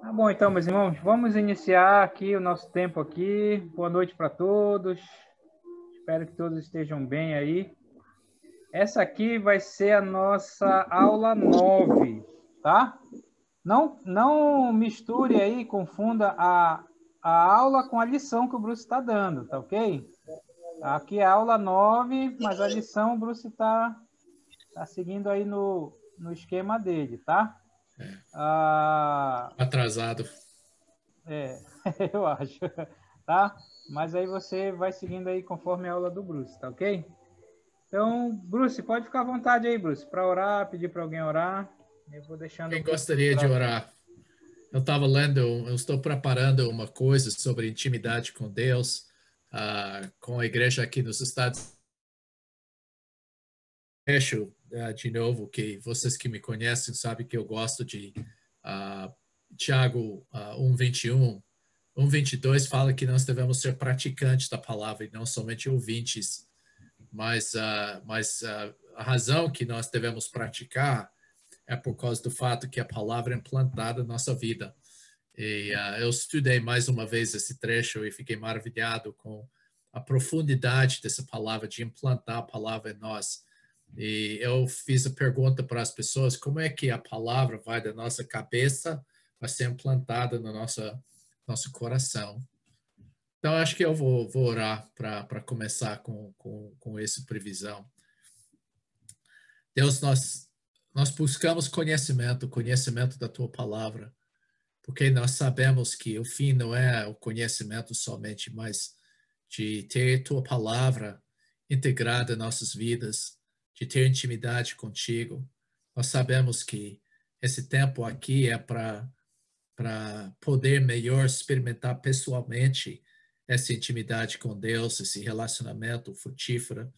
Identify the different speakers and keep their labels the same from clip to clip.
Speaker 1: Tá bom, então, meus irmãos, vamos iniciar aqui o nosso tempo aqui. Boa noite para todos. Espero que todos estejam bem aí. Essa aqui vai ser a nossa aula 9, tá? Não misture aí, confunda a aula com a lição que o Bruce está dando, tá ok? Aqui é a aula 9, mas a lição o Bruce está seguindo aí no esquema dele, tá?
Speaker 2: Atrasado.
Speaker 1: Eu acho, tá? Mas aí você vai seguindo aí conforme a aula do Bruce, tá ok? Então, Bruce, pode ficar à vontade aí, Bruce, para orar, pedir para alguém orar. Eu vou deixando
Speaker 2: Quem
Speaker 1: o Bruce
Speaker 2: gostaria de
Speaker 1: livrar.
Speaker 2: orar? Eu estava lendo, eu estou preparando uma coisa sobre intimidade com Deus, com a igreja aqui nos Estados Unidos. De novo, que vocês que me conhecem sabem que eu gosto de Tiago 1:21. 1:22 fala que nós devemos ser praticantes da palavra e não somente ouvintes, mas a razão que nós devemos praticar é por causa do fato que a palavra é implantada na nossa vida. E eu estudei mais uma vez esse trecho e fiquei maravilhado com a profundidade dessa palavra, de implantar a palavra em nós. E eu fiz a pergunta para as pessoas, como é que a palavra vai da nossa cabeça a ser implantada no nosso coração? Então, acho que eu vou orar para começar com essa previsão. Deus, nós buscamos conhecimento da Tua palavra, porque nós sabemos que o fim não é o conhecimento somente, mas de ter Tua palavra integrada em nossas vidas, de ter intimidade contigo. Nós sabemos que esse tempo aqui é para poder melhor experimentar pessoalmente essa intimidade com Deus, esse relacionamento frutífero,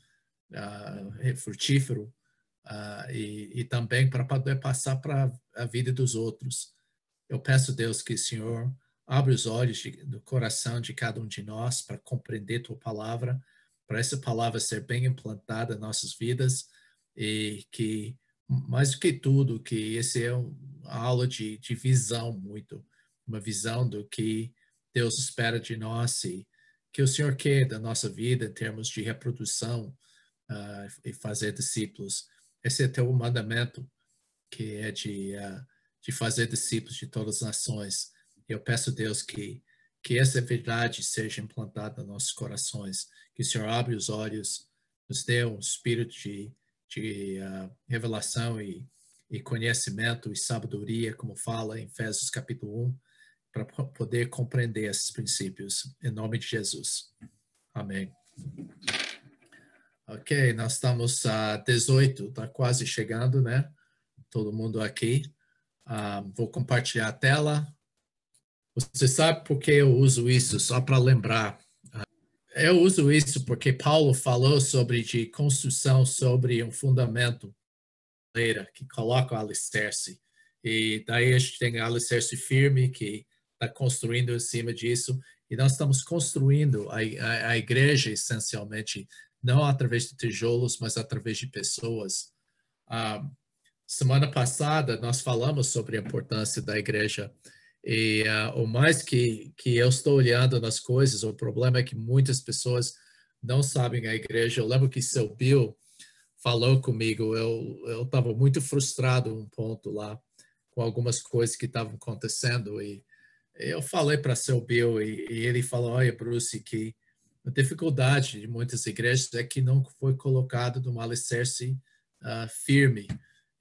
Speaker 2: e também para poder passar para a vida dos outros. Eu peço, Deus, que o Senhor abra os olhos do coração de cada um de nós para compreender Tua palavra, para essa palavra ser bem implantada em nossas vidas e que, mais do que tudo, que esse é uma aula de visão muito, uma visão do que Deus espera de nós e que o Senhor quer da nossa vida em termos de reprodução e fazer discípulos. Esse é teu mandamento, que é de fazer discípulos de todas as nações. Eu peço, Deus, que essa verdade seja implantada nos nossos corações, que o Senhor abra os olhos, nos dê um espírito de revelação e conhecimento e sabedoria, como fala em Efésios capítulo 1, para poder compreender esses princípios. Em nome de Jesus. Amém. Ok, nós estamos a 18, está quase chegando, né? Todo mundo aqui. Vou compartilhar a tela. Você sabe por que eu uso isso? Só para lembrar. Eu uso isso porque Paulo falou sobre de construção sobre um fundamento que coloca o alicerce. E daí a gente tem o alicerce firme que está construindo em cima disso. E nós estamos construindo a igreja, essencialmente, não através de tijolos, mas através de pessoas. Semana passada, nós falamos sobre a importância da igreja. E o mais que eu estou olhando nas coisas, o problema é que muitas pessoas não sabem a igreja. Eu lembro que seu Bill falou comigo, eu estava muito frustrado um ponto lá com algumas coisas que estavam acontecendo e eu falei para seu Bill e ele falou, olha, Bruce, que a dificuldade de muitas igrejas é que não foi colocado num alicerce firme.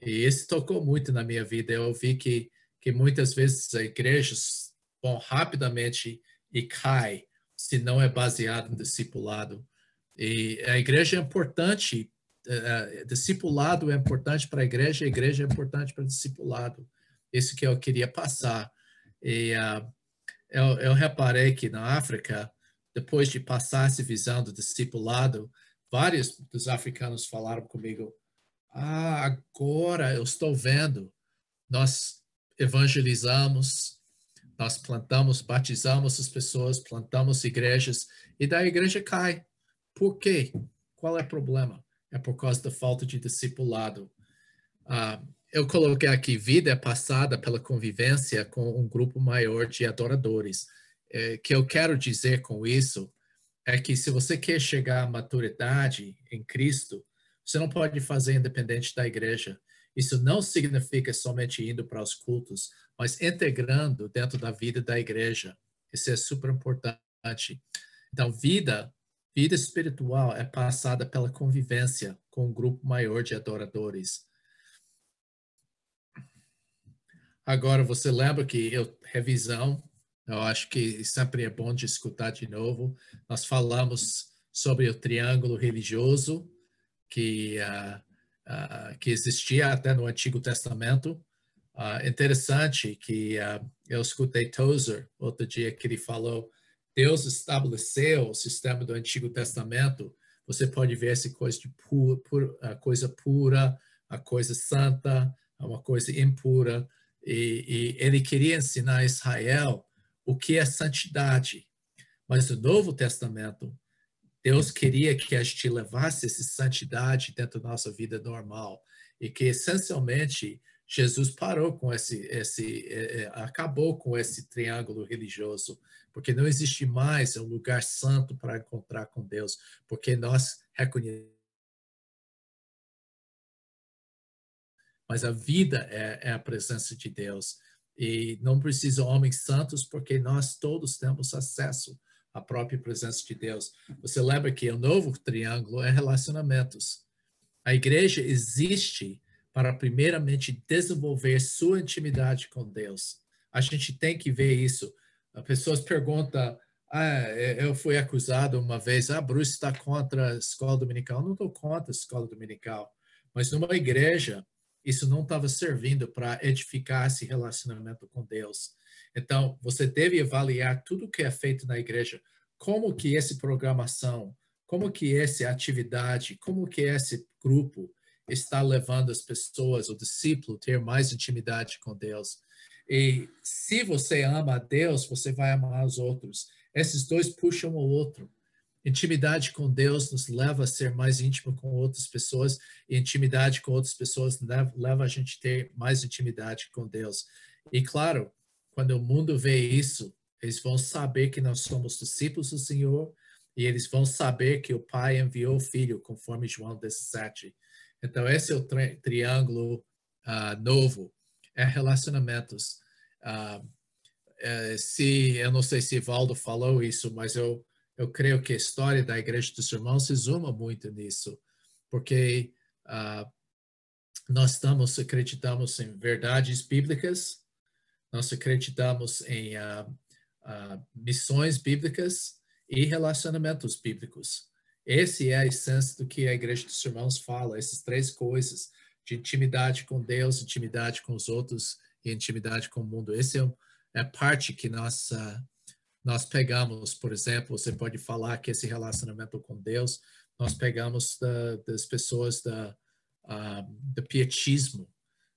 Speaker 2: E isso tocou muito na minha vida. Eu vi que muitas vezes as igrejas vão rapidamente e cai se não é baseado no discipulado. E a igreja é importante, discipulado é importante para a igreja é importante para o discipulado. Isso que eu queria passar. E eu reparei que na África, depois de passar essa visão do discipulado, vários dos africanos falaram comigo, agora eu estou vendo, nós evangelizamos, nós plantamos, batizamos as pessoas, plantamos igrejas, e da igreja cai. Por quê? Qual é o problema? É por causa da falta de discipulado. eu coloquei aqui, vida é passada pela convivência com um grupo maior de adoradores. Que eu quero dizer com isso é que se você quer chegar à maturidade em Cristo, você não pode fazer independente da igreja. Isso não significa somente indo para os cultos, mas integrando dentro da vida da igreja. Isso é super importante. Então, vida espiritual é passada pela convivência com um grupo maior de adoradores. Agora, você lembra que revisão, eu acho que sempre é bom de escutar de novo. Nós falamos sobre o triângulo religioso que existia até no Antigo Testamento. Interessante que eu escutei Tozer outro dia que ele falou, Deus estabeleceu o sistema do Antigo Testamento. Você pode ver essa coisa de a coisa pura, a coisa santa, uma coisa impura. E ele queria ensinar a Israel o que é santidade. Mas no Novo Testamento, Deus queria que a gente levasse essa santidade dentro da nossa vida normal e que essencialmente Jesus parou com acabou com esse triângulo religioso, porque não existe mais um lugar santo para encontrar com Deus, porque nós reconhecemos. Mas a vida é a presença de Deus e não precisa homens santos, porque nós todos temos acesso a própria presença de Deus. Você lembra que o novo triângulo é relacionamentos. A igreja existe para, primeiramente, desenvolver sua intimidade com Deus. A gente tem que ver isso. As pessoas perguntam, eu fui acusado uma vez, Bruce está contra a escola dominical. Eu não estou contra a escola dominical, mas numa igreja, isso não estava servindo para edificar esse relacionamento com Deus. Então, você deve avaliar tudo que é feito na igreja, como que essa programação, como que essa atividade, como que esse grupo está levando as pessoas, o discípulo, a ter mais intimidade com Deus. E se você ama a Deus, você vai amar os outros. Esses dois puxam o outro. Intimidade com Deus nos leva a ser mais íntimo com outras pessoas, e intimidade com outras pessoas leva a gente a ter mais intimidade com Deus. E claro, quando o mundo vê isso, eles vão saber que nós somos discípulos do Senhor, e eles vão saber que o Pai enviou o Filho, conforme João 17. Então, esse é o triângulo novo, é relacionamentos. Eu não sei se Valdo falou isso, mas eu creio que a história da Igreja dos Irmãos se resume muito nisso, porque nós acreditamos em verdades bíblicas, nós acreditamos em missões bíblicas e relacionamentos bíblicos. Essa é a essência do que a Igreja dos Irmãos fala, essas três coisas, de intimidade com Deus, intimidade com os outros e intimidade com o mundo. Esse é parte que nós pegamos, por exemplo, você pode falar que esse relacionamento com Deus, nós pegamos das pessoas do pietismo,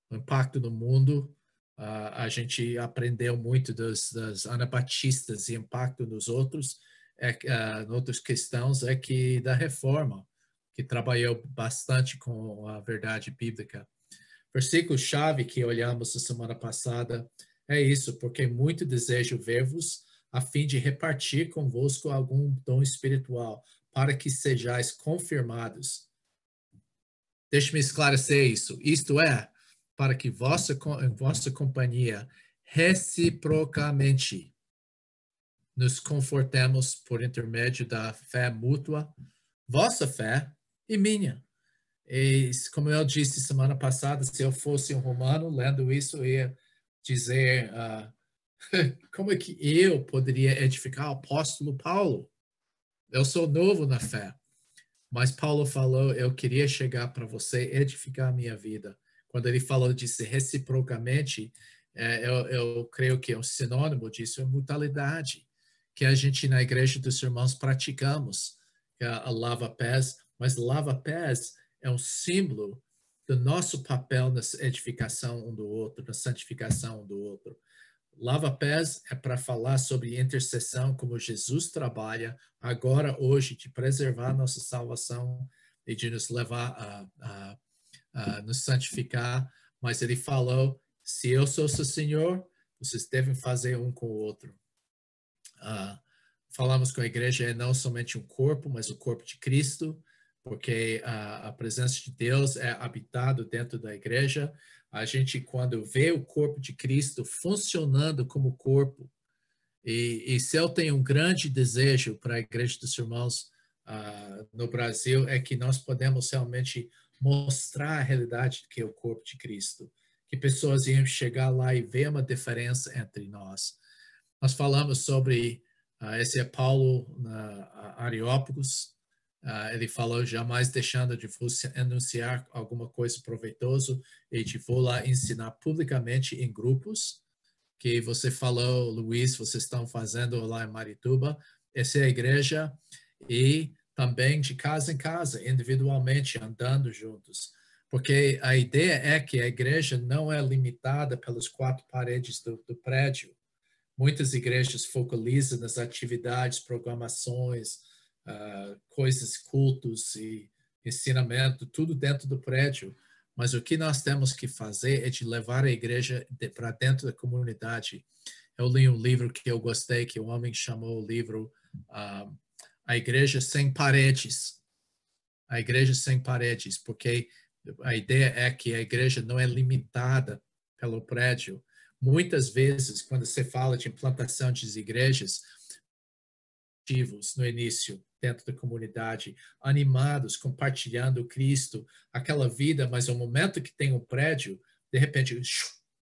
Speaker 2: o impacto no mundo. A gente aprendeu muito das anabatistas e impacto nos outros, em outras questões, que da reforma, que trabalhou bastante com a verdade bíblica. Versículo-chave que olhamos na semana passada é isso, porque muito desejo ver-vos a fim de repartir convosco algum dom espiritual, para que sejais confirmados. Deixe-me esclarecer isso. Isto é, para que em vossa companhia, reciprocamente, nos confortemos por intermédio da fé mútua, vossa fé e minha. E, como eu disse semana passada, se eu fosse um romano, lendo isso, eu ia dizer como é que eu poderia edificar o apóstolo Paulo? Eu sou novo na fé. Mas Paulo falou, eu queria chegar para você, edificar a minha vida. Quando ele falou disso reciprocamente, eu creio que é um sinônimo disso, é mutualidade, que a gente na Igreja dos Irmãos praticamos, que é a lava-pés, mas lava-pés é um símbolo do nosso papel na edificação um do outro, na santificação um do outro. Lava-pés é para falar sobre intercessão, como Jesus trabalha agora, hoje, de preservar nossa salvação e de nos levar a nos santificar, mas ele falou, se eu sou seu Senhor, vocês devem fazer um com o outro. Falamos que a igreja é não somente um corpo, mas o corpo de Cristo, porque a presença de Deus é habitado dentro da igreja. A gente, quando vê o corpo de Cristo funcionando como corpo, e se eu tenho um grande desejo para a igreja dos irmãos no Brasil, é que nós podemos realmente mostrar a realidade que é o corpo de Cristo, que pessoas iam chegar lá e ver uma diferença entre nós. Nós falamos sobre, esse é Paulo Areópagos, ele falou, jamais deixando de vos anunciar alguma coisa proveitosa e de vou lá ensinar publicamente em grupos, que você falou, Luiz, vocês estão fazendo lá em Marituba, essa é a igreja, e também de casa em casa, individualmente, andando juntos. Porque a ideia é que a igreja não é limitada pelas quatro paredes do prédio. Muitas igrejas focalizam nas atividades, programações, coisas, cultos e ensinamento, tudo dentro do prédio. Mas o que nós temos que fazer é de levar a igreja para dentro da comunidade. Eu li um livro que eu gostei, que o homem chamou o livro A Igreja Sem Paredes. A Igreja Sem Paredes, porque a ideia é que a igreja não é limitada pelo prédio. Muitas vezes, quando você fala de implantação de igrejas, no início, dentro da comunidade, animados, compartilhando Cristo, aquela vida, mas no momento que tem um prédio, de repente,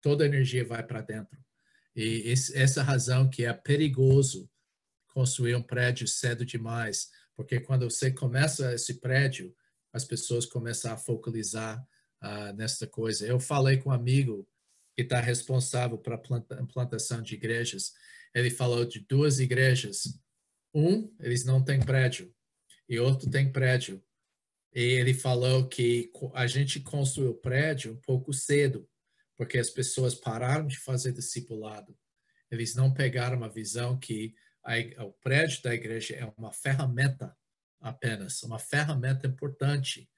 Speaker 2: toda a energia vai para dentro. E essa razão que é perigoso construir um prédio cedo demais, porque quando você começa esse prédio, as pessoas começam a focalizar nesta coisa. Eu falei com um amigo que está responsável para a implantação de igrejas, ele falou de duas igrejas. Eles não têm prédio, e outro tem prédio. E ele falou que a gente construiu o prédio um pouco cedo, porque as pessoas pararam de fazer discipulado. Eles não pegaram uma visão que o prédio da igreja é uma ferramenta apenas, uma ferramenta importante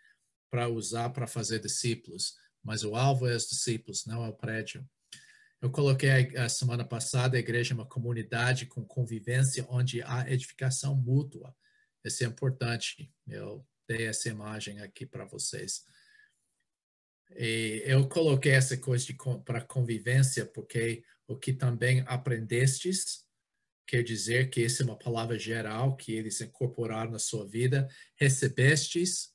Speaker 2: para usar para fazer discípulos, mas o alvo é os discípulos, não é o prédio. Eu coloquei a semana passada a igreja é uma comunidade com convivência onde há edificação mútua. Isso é importante. Eu dei essa imagem aqui para vocês. E eu coloquei essa coisa para convivência porque o que também aprendestes quer dizer que essa é uma palavra geral que eles incorporaram na sua vida. Recebestes,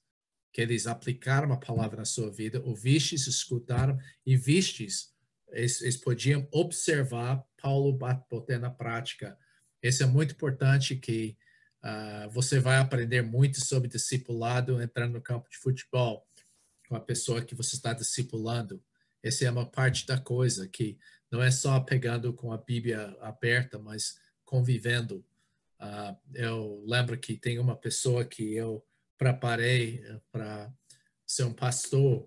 Speaker 2: que eles aplicaram a palavra na sua vida. Ouvistes, escutaram e vistes. Eles podiam observar Paulo botando na prática. Isso é muito importante que você vai aprender muito sobre discipulado entrando no campo de futebol com a pessoa que você está discipulando. Essa é uma parte da coisa, que não é só pegando com a Bíblia aberta, mas convivendo. Eu lembro que tem uma pessoa que eu preparei para ser um pastor,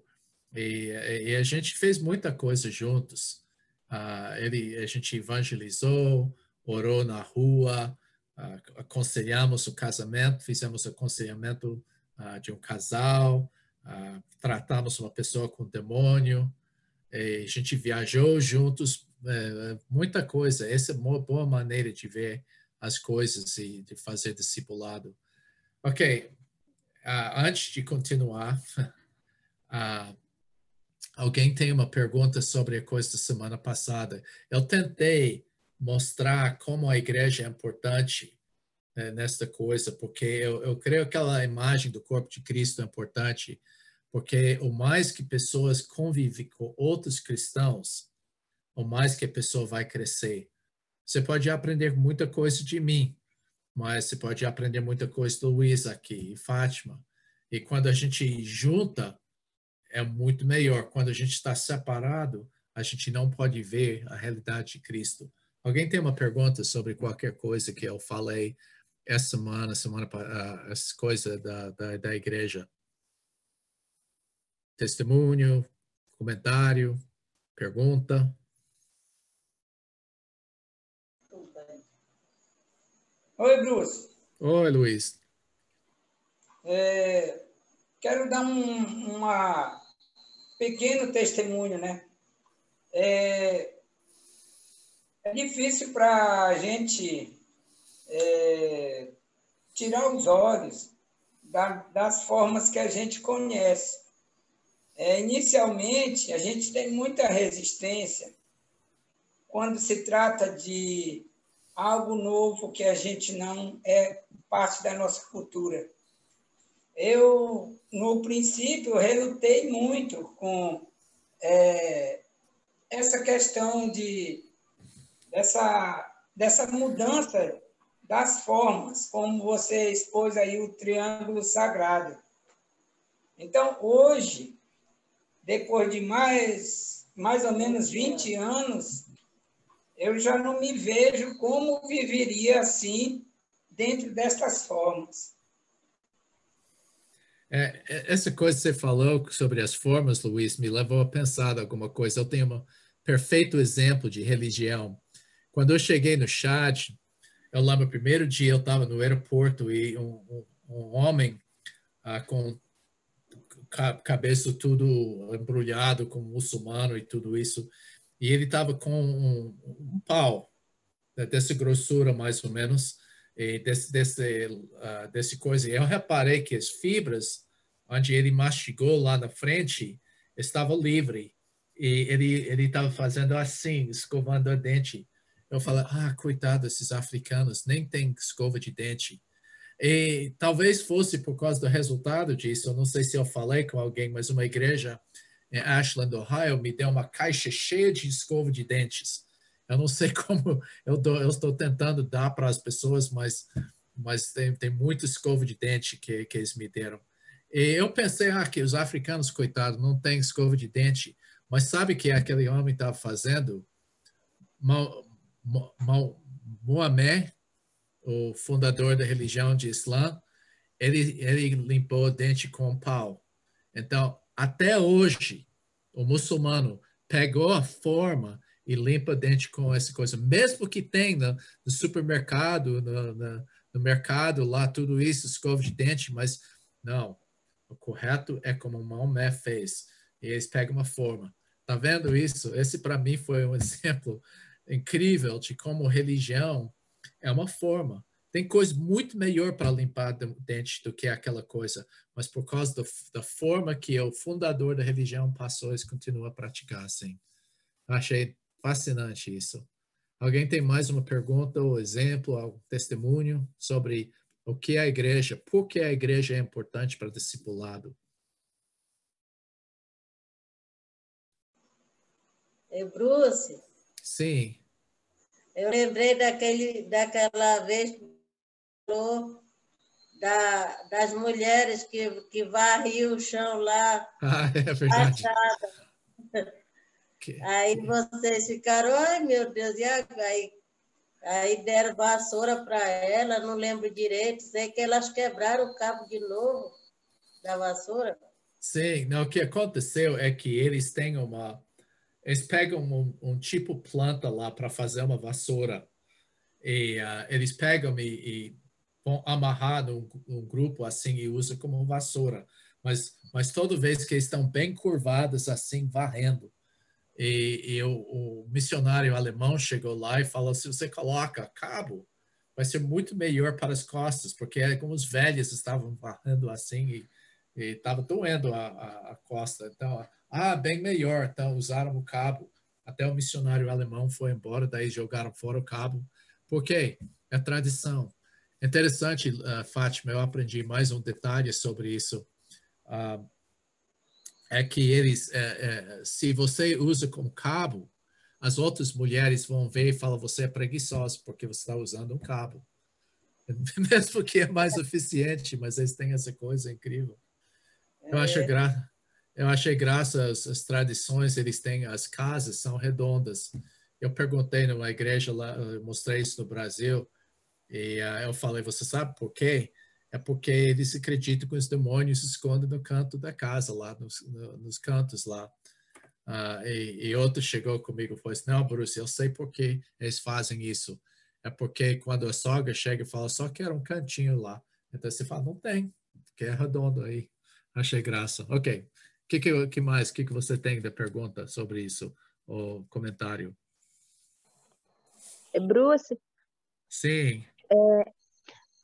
Speaker 2: e a gente fez muita coisa juntos. A gente evangelizou, orou na rua, aconselhamos o casamento, fizemos aconselhamento de um casal, tratamos uma pessoa com demônio, a gente viajou juntos, muita coisa. Essa é uma boa maneira de ver as coisas e de fazer discipulado. Ok, antes de continuar, alguém tem uma pergunta sobre a coisa da semana passada. Eu tentei mostrar como a igreja é importante nesta coisa, porque eu creio que aquela imagem do corpo de Cristo é importante, porque o mais que pessoas convivem com outros cristãos, o mais que a pessoa vai crescer. Você pode aprender muita coisa de mim, mas você pode aprender muita coisa do Luiz aqui e Fátima. E quando a gente junta, é muito melhor. Quando a gente está separado, a gente não pode ver a realidade de Cristo. Alguém tem uma pergunta sobre qualquer coisa que eu falei essa semana essa coisa da igreja? Testemunho, comentário, pergunta?
Speaker 3: Oi, Bruce.
Speaker 2: Oi, Luiz.
Speaker 3: Quero dar uma pequeno testemunho, né? É difícil para a gente tirar os olhos das formas que a gente conhece. Inicialmente, a gente tem muita resistência quando se trata de algo novo que a gente não é parte da nossa cultura. Eu, no princípio, relutei muito com essa questão dessa mudança das formas, como você expôs aí o triângulo sagrado. Então, hoje, depois de mais ou menos 20 anos, eu já não me vejo como viveria assim, dentro destas formas.
Speaker 2: Essa coisa que você falou sobre as formas, Luiz, me levou a pensar em alguma coisa. Eu tenho um perfeito exemplo de religião. Quando eu cheguei no Chad, eu lembro, o primeiro dia eu estava no aeroporto e um homem com cabeça tudo embrulhado como muçulmano e tudo isso, e ele estava com um pau, né, dessa grossura mais ou menos, e desse coisa. E eu reparei que as fibras, onde ele mastigou lá na frente, estava livre. E ele estava fazendo assim, escovando o dente. Eu falei, coitado desses africanos, nem tem escova de dente. E talvez fosse por causa do resultado disso. Eu não sei se eu falei com alguém, mas uma igreja em Ashland, Ohio, me deu uma caixa cheia de escova de dentes. Eu não sei como eu estou tentando dar para as pessoas, mas tem muita escova de dente que eles me deram. E eu pensei, que os africanos, coitados, não têm escova de dente. Mas sabe o que aquele homem estava fazendo? Mohamed, o fundador da religião de Islã, ele limpou o dente com um pau. Então, até hoje, o muçulmano pegou a forma e limpa o dente com essa coisa, mesmo que tenha no supermercado, no mercado lá, tudo isso, escova de dente, mas não, o correto é como o Maomé fez, e eles pegam uma forma. Tá vendo isso? Esse para mim foi um exemplo incrível de como religião é uma forma. Tem coisa muito melhor para limpar o dente do que aquela coisa, mas por causa da forma que o fundador da religião passou, eles continuam a praticar assim. Achei fascinante isso. Alguém tem mais uma pergunta ou exemplo, algum testemunho sobre o que é a igreja, por que a igreja é importante para o discipulado?
Speaker 4: Bruce,
Speaker 2: Sim.
Speaker 4: eu lembrei daquela vez que falou das mulheres que varriam o chão lá.
Speaker 2: É verdade.
Speaker 4: Aí vocês ficaram, ai meu Deus, e aí deram vassoura para ela, não lembro direito, sei que elas quebraram o cabo de novo da vassoura.
Speaker 2: Sim, não, o que aconteceu é que eles têm eles pegam um tipo planta lá para fazer uma vassoura e eles pegam e vão amarrar num grupo assim e usam como vassoura, mas toda vez que eles estão bem curvadas assim, varrendo, e o missionário alemão chegou lá e falou: se você coloca cabo, vai ser muito melhor para as costas, porque é como os velhos estavam varrendo assim e estava doendo a costa. Então, bem melhor. Então, usaram o cabo. Até o missionário alemão foi embora, daí jogaram fora o cabo. Por quê? É tradição. Interessante, Fátima, eu aprendi mais um detalhe sobre isso. É que se você usa como cabo, as outras mulheres vão ver e falam: você é preguiçosa porque você está usando um cabo. Mesmo que é mais eficiente, mas eles têm essa coisa incrível. Eu achei graça as tradições, eles têm, as casas são redondas. Eu perguntei numa igreja lá, eu mostrei isso no Brasil, e eu falei: você sabe por quê? É porque eles acreditam que os demônios se escondem no canto da casa, lá nos cantos lá. E outro chegou comigo e falou assim: não, Bruce, eu sei por que eles fazem isso. É porque quando a sogra chega e fala: só quero um cantinho lá. Então você fala: não tem, porque é redondo aí. Achei graça. Ok. que mais? O que você tem de pergunta sobre isso? Ou comentário?
Speaker 5: Bruce,
Speaker 2: Sim.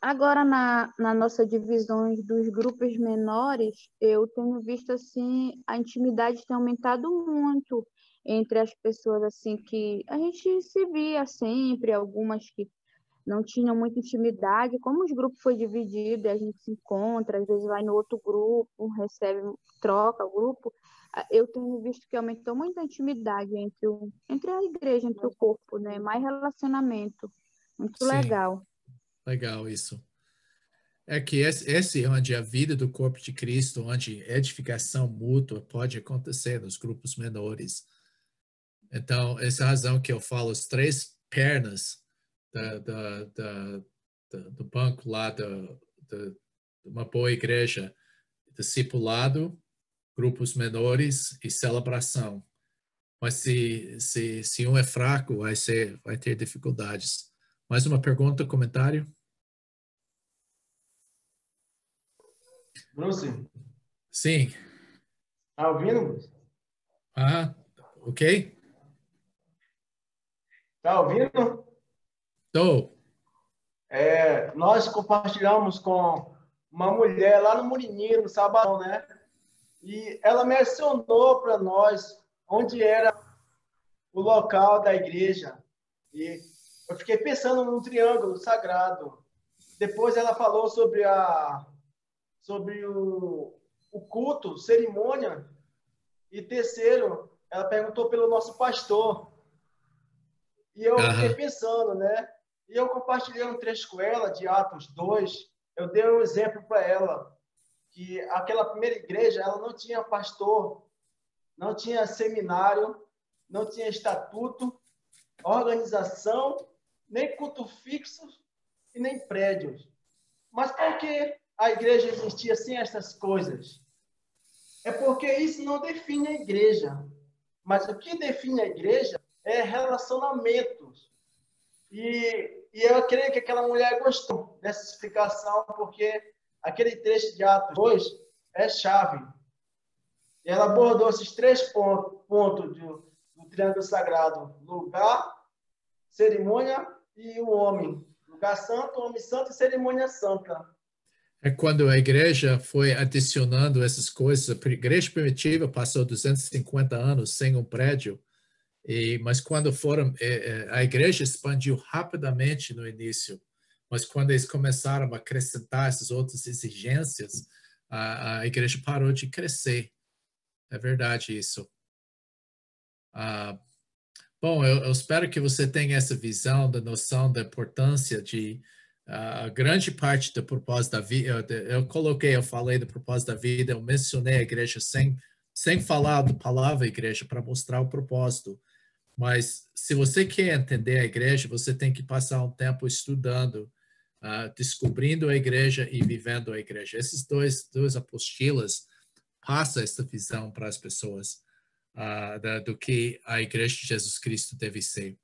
Speaker 5: agora na nossa divisão dos grupos menores, eu tenho visto assim a intimidade tem aumentado muito entre as pessoas assim que a gente se via sempre, algumas que não tinham muita intimidade. Como os grupos foi dividido, e a gente se encontra, às vezes vai no outro grupo, recebe, troca o grupo, eu tenho visto que aumentou muito a intimidade entre a igreja, entre o corpo, né? Mais relacionamento. Muito
Speaker 2: Sim,
Speaker 5: legal.
Speaker 2: legal isso. É que esse é onde a vida do corpo de Cristo, onde edificação mútua pode acontecer nos grupos menores. Então, essa é a razão que eu falo as três pernas do banco lá de uma boa igreja: discipulado, grupos menores e celebração. Mas se um é fraco, vai ter dificuldades. Mais uma pergunta, comentário?
Speaker 6: Bruce,
Speaker 2: Sim.
Speaker 6: tá ouvindo?
Speaker 2: Ah, ok?
Speaker 6: Tá ouvindo?
Speaker 2: Estou.
Speaker 6: Nós compartilhamos com uma mulher lá no Murininho, no Sabadão, né? E ela mencionou para nós onde era o local da igreja. E eu fiquei pensando num triângulo sagrado. Depois ela falou sobre o culto, cerimônia. E terceiro, ela perguntou pelo nosso pastor. E eu fiquei
Speaker 2: Aham.
Speaker 6: pensando, né? E eu compartilhei um trecho com ela de Atos 2. Eu dei um exemplo para ela que aquela primeira igreja, ela não tinha pastor, não tinha seminário, não tinha estatuto, organização, nem culto fixo e nem prédios. Mas por que a igreja existia sem essas coisas? É porque isso não define a igreja. Mas o que define a igreja é relacionamentos. E eu creio que aquela mulher gostou dessa explicação, porque aquele trecho de Atos 2 é chave. E ela abordou esses três pontos do triângulo sagrado: lugar, cerimônia e o homem. Lugar santo, homem santo e cerimônia santa.
Speaker 2: É quando a igreja foi adicionando essas coisas. A igreja primitiva passou 250 anos sem um prédio, mas quando foram, a igreja expandiu rapidamente no início, mas quando eles começaram a acrescentar essas outras exigências, a igreja parou de crescer. É verdade isso. Bom, eu espero que você tenha essa visão da noção da importância de a grande parte do propósito da vida. Eu falei do propósito da vida, eu mencionei a igreja sem falar da palavra igreja para mostrar o propósito. Mas se você quer entender a igreja, você tem que passar um tempo estudando, descobrindo a igreja e vivendo a igreja. Esses duas apostilas passam essa visão para as pessoas do que a igreja de Jesus Cristo deve ser.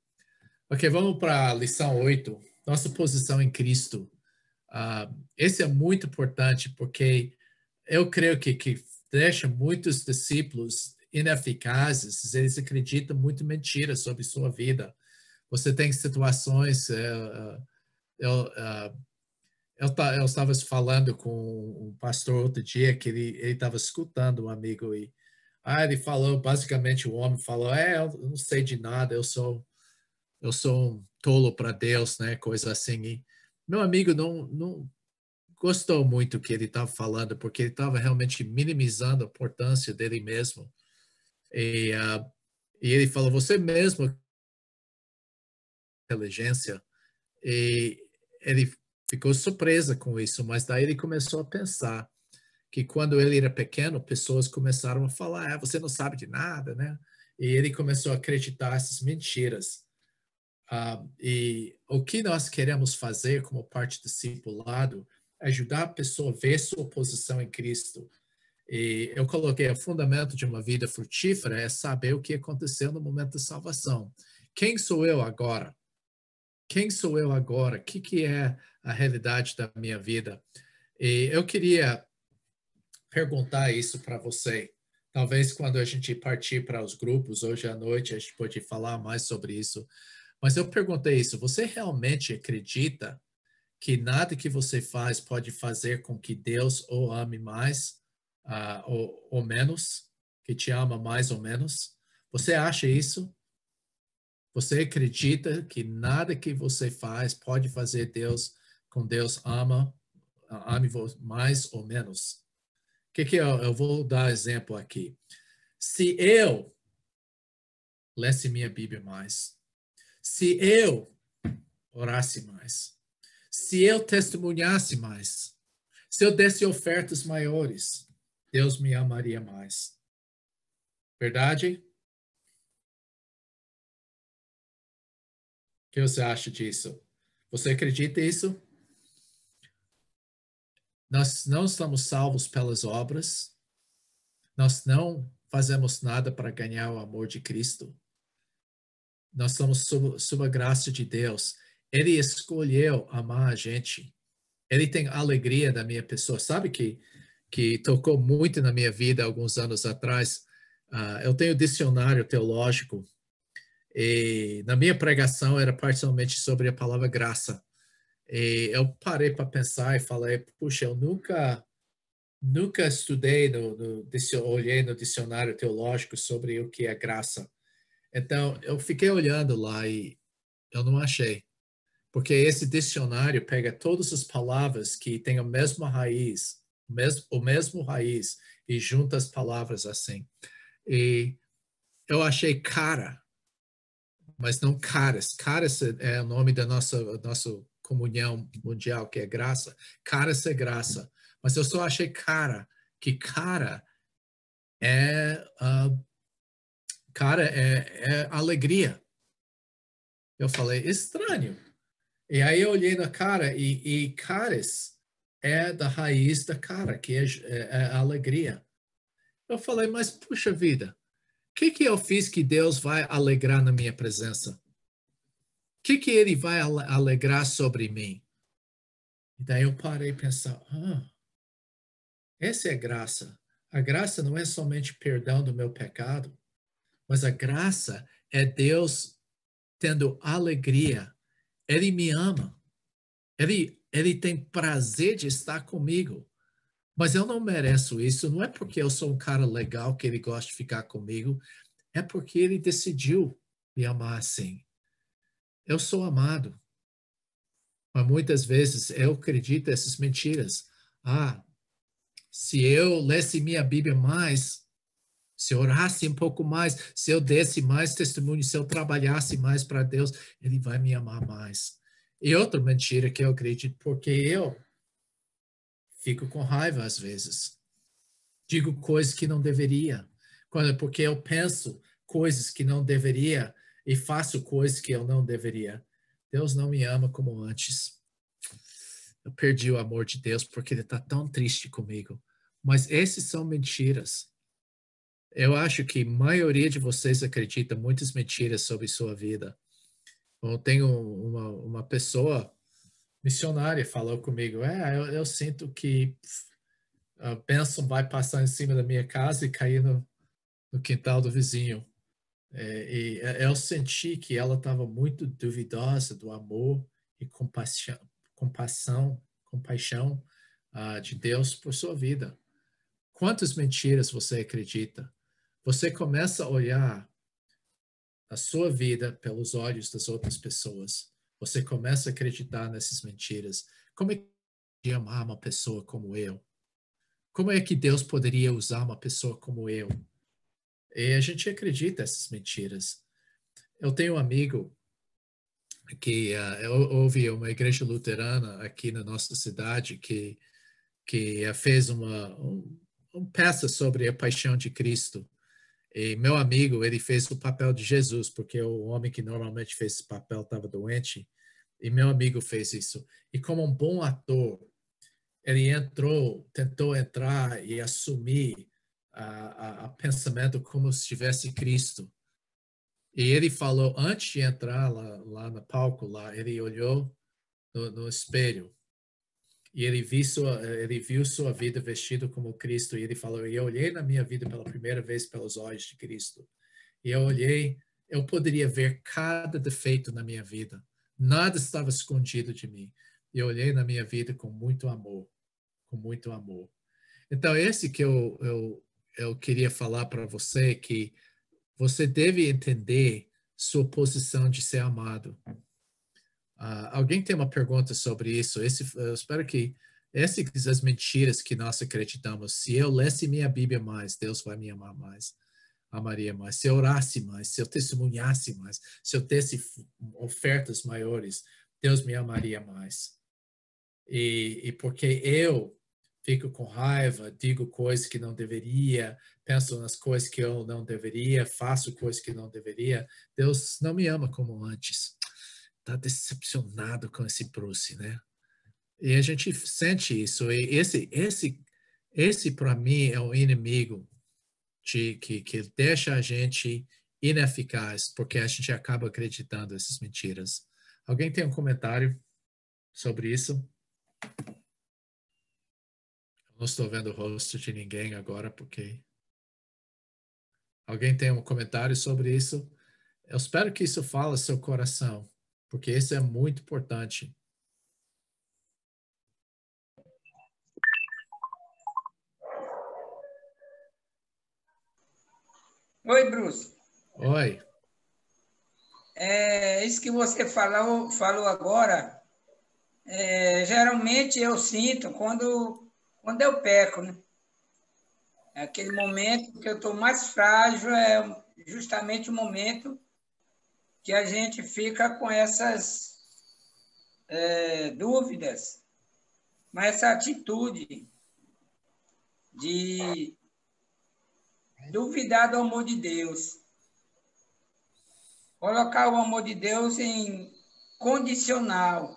Speaker 2: Ok, vamos para a lição 8. Nossa posição em Cristo. Esse é muito importante porque eu creio que deixa muitos discípulos ineficazes, eles acreditam muito mentira sobre sua vida. Você tem situações, eu estava falando com um pastor outro dia que ele estava escutando um amigo e ele falou, basicamente o homem falou, eu não sei de nada, eu sou um tolo para Deus, né, coisa assim. E meu amigo não gostou muito do que ele estava falando, porque ele estava realmente minimizando a importância dele mesmo. E ele falou, você mesmo inteligência. E ele ficou surpresa com isso, mas daí ele começou a pensar que quando ele era pequeno, pessoas começaram a falar, você não sabe de nada, né? E ele começou a acreditar essas mentiras. E o que nós queremos fazer como parte do discipulado é ajudar a pessoa a ver sua posição em Cristo. E eu coloquei o fundamento de uma vida frutífera é saber o que aconteceu no momento da salvação. Quem sou eu agora? Quem sou eu agora? O que é a realidade da minha vida? E eu queria perguntar isso para você. Talvez quando a gente partir para os grupos hoje à noite, a gente pode falar mais sobre isso. Mas eu perguntei isso, você realmente acredita que nada que você faz pode fazer com que Deus o ame mais ou menos, que te ama mais ou menos? Você acha isso? Você acredita que nada que você faz pode fazer com Deus ame mais ou menos? Que eu vou dar exemplo aqui. Se eu lesse minha Bíblia mais, se eu orasse mais, se eu testemunhasse mais, se eu desse ofertas maiores, Deus me amaria mais. Verdade? O que você acha disso? Você acredita nisso? Nós não estamos salvos pelas obras. Nós não fazemos nada para ganhar o amor de Cristo. Nós estamos sob a graça de Deus. Ele escolheu amar a gente. Ele tem alegria da minha pessoa. Sabe que tocou muito na minha vida alguns anos atrás? Eu tenho dicionário teológico e na minha pregação era parcialmente sobre a palavra graça. E eu parei para pensar e falei, puxa, eu nunca estudei, olhei no dicionário teológico sobre o que é graça. Então, eu fiquei olhando lá e eu não achei. Porque esse dicionário pega todas as palavras que têm a mesma raiz, o mesmo raiz, e junta as palavras assim. E eu achei cara, mas não caras. Caras é o nome da nossa comunhão mundial, que é graça. Caras é graça. Mas eu só achei que cara é alegria. Eu falei, estranho. E aí eu olhei na cara e caras é da raiz da cara, que é a alegria. Eu falei, mas puxa vida, o que eu fiz que Deus vai alegrar na minha presença? O que ele vai alegrar sobre mim? E daí eu parei e pensei, essa é a graça. A graça não é somente perdão do meu pecado, mas a graça é Deus tendo alegria. Ele me ama. Ele tem prazer de estar comigo. Mas eu não mereço isso. Não é porque eu sou um cara legal que ele gosta de ficar comigo. É porque ele decidiu me amar assim. Eu sou amado. Mas muitas vezes eu acredito nessas mentiras. Se eu lesse minha Bíblia mais, se eu orasse um pouco mais, se eu desse mais testemunho, se eu trabalhasse mais para Deus, ele vai me amar mais. E outra mentira que eu acredito, porque eu fico com raiva às vezes. Digo coisas que não deveria. Porque eu penso coisas que não deveria e faço coisas que eu não deveria. Deus não me ama como antes. Eu perdi o amor de Deus porque ele está tão triste comigo. Mas esses são mentiras. Eu acho que a maioria de vocês acredita muitas mentiras sobre sua vida. Eu tenho uma pessoa missionária falou comigo, eu sinto que a bênção vai passar em cima da minha casa e cair no quintal do vizinho. E eu senti que ela estava muito duvidosa do amor e compaixão de Deus por sua vida. Quantas mentiras você acredita? Você começa a olhar a sua vida pelos olhos das outras pessoas. Você começa a acreditar nessas mentiras. Como é que amar uma pessoa como eu? Como é que Deus poderia usar uma pessoa como eu? E a gente acredita nessas mentiras. Eu tenho um amigo que houve uma igreja luterana aqui na nossa cidade que fez uma peça sobre a paixão de Cristo. E meu amigo, ele fez o papel de Jesus, porque o homem que normalmente fez esse papel estava doente, e meu amigo fez isso. E como um bom ator, ele tentou entrar e assumir a pensamento como se tivesse Cristo. E ele falou, antes de entrar lá no palco, ele olhou no espelho E ele viu sua vida vestido como Cristo. E ele falou, eu olhei na minha vida pela primeira vez pelos olhos de Cristo. E eu olhei, eu poderia ver cada defeito na minha vida. Nada estava escondido de mim. E eu olhei na minha vida com muito amor. Com muito amor. Então, esse que eu queria falar para você, que você deve entender sua posição de ser amado. Alguém tem uma pergunta sobre isso? Eu espero que essas mentiras que nós acreditamos, se eu lesse minha Bíblia mais, Deus vai me amar mais, amaria mais. Se eu orasse mais, se eu testemunhasse mais, se eu desse ofertas maiores, Deus me amaria mais. E porque eu fico com raiva, digo coisas que não deveria, penso nas coisas que eu não deveria, faço coisas que não deveria, Deus não me ama como antes. Está decepcionado com esse Bruce, né? E a gente sente isso. E esse para mim é um inimigo que deixa a gente ineficaz, porque a gente acaba acreditando essas mentiras. Alguém tem um comentário sobre isso? Não estou vendo o rosto de ninguém agora, porque... Alguém tem um comentário sobre isso? Eu espero que isso fale seu coração, porque isso é muito importante.
Speaker 3: Oi, Bruce.
Speaker 2: Oi.
Speaker 3: Isso que você falou agora, geralmente eu sinto quando eu peco, né? Aquele momento que eu estou mais frágil é justamente o momento que a gente fica com essas dúvidas, com essa atitude de duvidar do amor de Deus. Colocar o amor de Deus em condicional.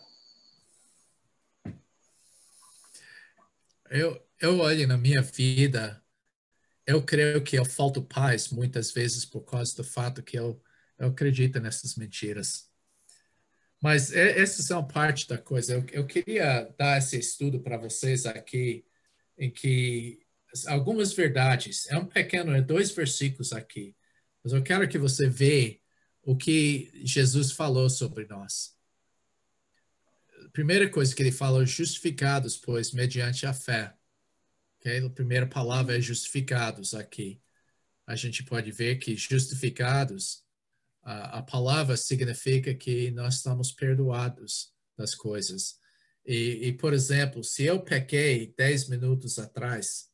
Speaker 2: Eu olho na minha vida, eu creio que eu falto paz muitas vezes por causa do fato que eu acredito nessas mentiras. Mas essas são parte da coisa. Eu queria dar esse estudo para vocês aqui, em que algumas verdades, é 2 versículos aqui, mas eu quero que você veja o que Jesus falou sobre nós. A primeira coisa que ele fala, justificados, pois, mediante a fé. Okay? A primeira palavra é justificados aqui. A gente pode ver que justificados, a palavra significa que nós estamos perdoados das coisas. Por exemplo, se eu pequei 10 minutos atrás,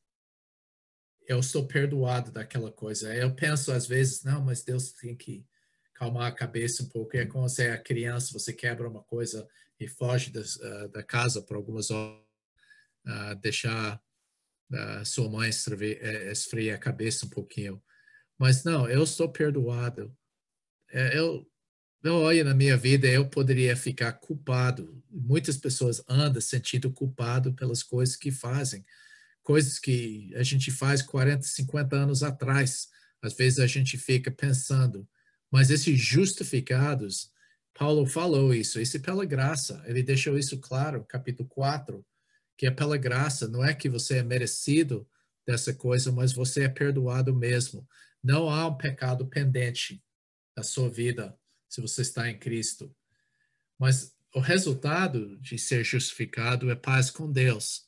Speaker 2: eu sou perdoado daquela coisa. Eu penso às vezes, não, mas Deus tem que calmar a cabeça um pouco. É como você é criança, você quebra uma coisa e foge da casa por algumas horas, deixar sua mãe esfriar a cabeça um pouquinho. Mas não, eu sou perdoado. Eu olho na minha vida, eu poderia ficar culpado. Muitas pessoas andam sentindo culpado pelas coisas que fazem. Coisas que a gente faz 40, 50 anos atrás. Às vezes a gente fica pensando, mas esses justificados, Paulo falou isso é pela graça. Ele deixou isso claro, capítulo 4, que é pela graça, não é que você é merecido dessa coisa, mas você é perdoado mesmo. Não há um pecado pendente da sua vida, se você está em Cristo. Mas o resultado de ser justificado é paz com Deus.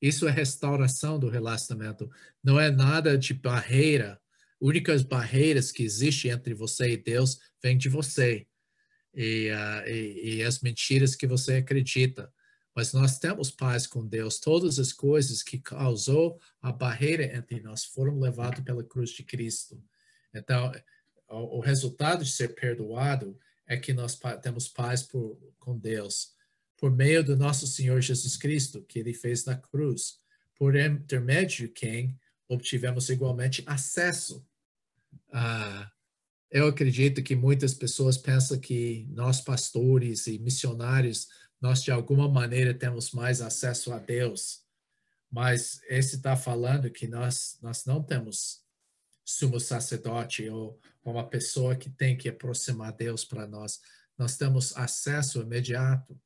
Speaker 2: Isso é restauração do relacionamento. Não é nada de barreira. Únicas barreiras que existem entre você e Deus vêm de você. E as mentiras que você acredita. Mas nós temos paz com Deus. Todas as coisas que causou a barreira entre nós foram levadas pela cruz de Cristo. Então, o resultado de ser perdoado é que nós temos paz com Deus, por meio do nosso Senhor Jesus Cristo, que ele fez na cruz, por intermédio de quem obtivemos igualmente acesso. Eu acredito que muitas pessoas pensam que nós pastores e missionários, nós de alguma maneira temos mais acesso a Deus, mas esse está falando que nós não temos sumo sacerdote ou uma pessoa que tem que aproximar Deus para nós. Nós temos acesso imediato.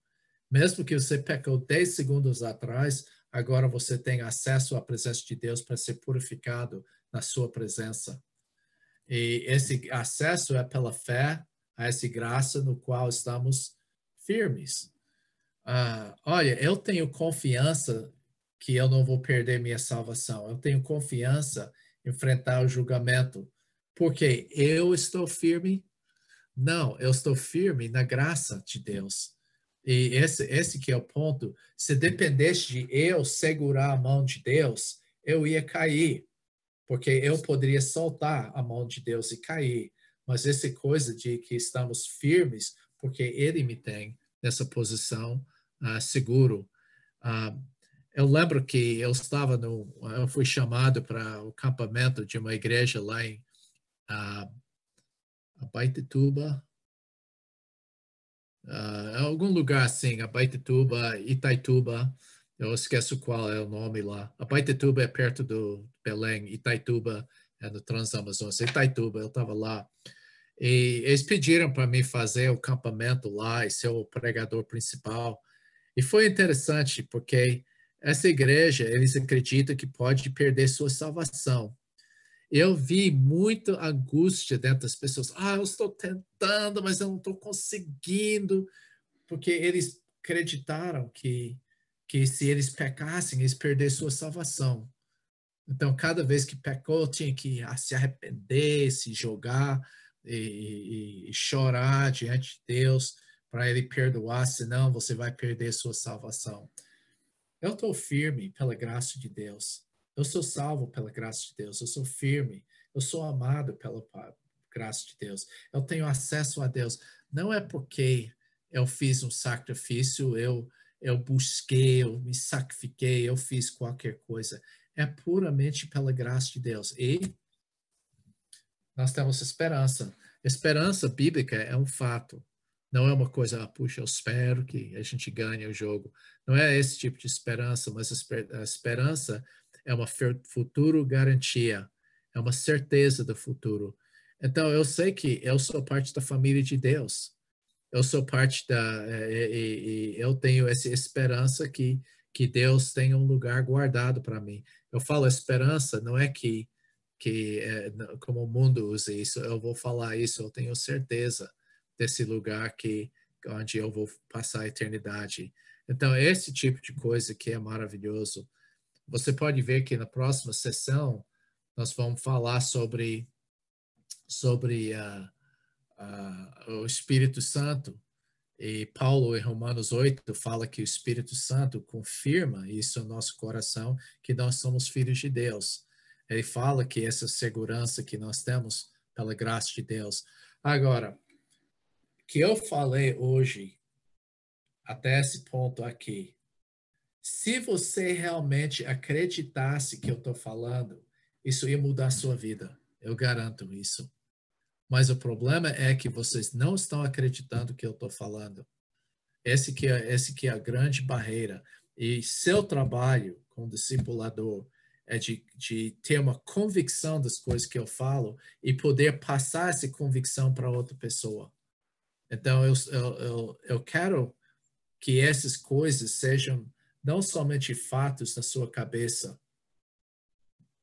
Speaker 2: Mesmo que você pecou 10 segundos atrás, agora você tem acesso à presença de Deus para ser purificado na sua presença. E esse acesso é pela fé a essa graça no qual estamos firmes. Olha, eu tenho confiança que eu não vou perder minha salvação. Eu tenho confiança em enfrentar o julgamento. Porque eu estou firme? Não, eu estou firme na graça de Deus. E esse que é o ponto. Se dependesse de eu segurar a mão de Deus, eu ia cair. Porque eu poderia soltar a mão de Deus e cair. Mas essa coisa de que estamos firmes, porque Ele me tem nessa posição seguro. Eu lembro que eu fui chamado para o campamento de uma igreja lá em Abaetetuba, algum lugar assim, Abaetetuba, Itaituba, eu esqueço qual é o nome lá. Abaetetuba é perto do Belém, Itaituba é no Transamazônica. Itaituba, eu estava lá. E eles pediram para mim fazer o campamento lá e ser o pregador principal. E foi interessante, porque essa igreja, eles acreditam que pode perder sua salvação. Eu vi muita angústia dentro das pessoas. Eu estou tentando, mas eu não estou conseguindo. Porque eles acreditaram que se eles pecassem, eles perderiam sua salvação. Então, cada vez que pecou, tinha que se arrepender, se jogar e chorar diante de Deus para Ele perdoar, senão você vai perder sua salvação. Eu estou firme pela graça de Deus. Eu sou salvo pela graça de Deus. Eu sou firme. Eu sou amado pela graça de Deus. Eu tenho acesso a Deus. Não é porque eu fiz um sacrifício, eu busquei, eu me sacrifiquei, eu fiz qualquer coisa. É puramente pela graça de Deus. E nós temos esperança. Esperança bíblica é um fato. Não é uma coisa, puxa, eu espero que a gente ganhe o jogo. Não é esse tipo de esperança, mas a esperança é uma futuro garantia, é uma certeza do futuro. Então, eu sei que eu sou parte da família de Deus. Eu sou parte eu tenho essa esperança que Deus tem um lugar guardado para mim. Eu falo esperança, não é que como o mundo usa isso, eu vou falar isso, eu tenho certeza desse lugar onde eu vou passar a eternidade. Então, esse tipo de coisa que é maravilhoso. Você pode ver que na próxima sessão nós vamos falar sobre o Espírito Santo. E Paulo, em Romanos 8, fala que o Espírito Santo confirma isso no nosso coração, que nós somos filhos de Deus. Ele fala que essa segurança que nós temos pela graça de Deus. Agora, que eu falei hoje, até esse ponto aqui, se você realmente acreditasse que eu estou falando, isso ia mudar a sua vida. Eu garanto isso. Mas o problema é que vocês não estão acreditando que eu estou falando. Esse que é a grande barreira. E seu trabalho como discipulador é de ter uma convicção das coisas que eu falo e poder passar essa convicção para outra pessoa. Então, eu quero que essas coisas sejam não somente fatos na sua cabeça,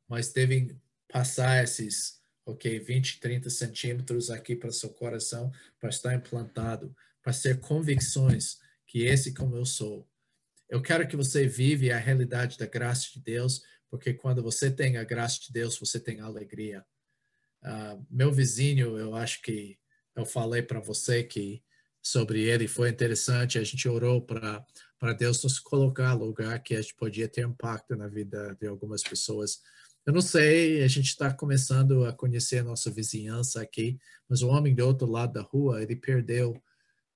Speaker 2: mas devem passar esses 20, 30 centímetros aqui para seu coração, para estar implantado, para ser convicções que esse como eu sou. Eu quero que você vive a realidade da graça de Deus, porque quando você tem a graça de Deus, você tem alegria. Meu vizinho, eu acho que eu falei para você que sobre ele foi interessante, a gente orou para Deus nos colocar no lugar que a gente podia ter impacto na vida de algumas pessoas. Eu não sei, a gente está começando a conhecer a nossa vizinhança aqui, mas o homem do outro lado da rua, ele perdeu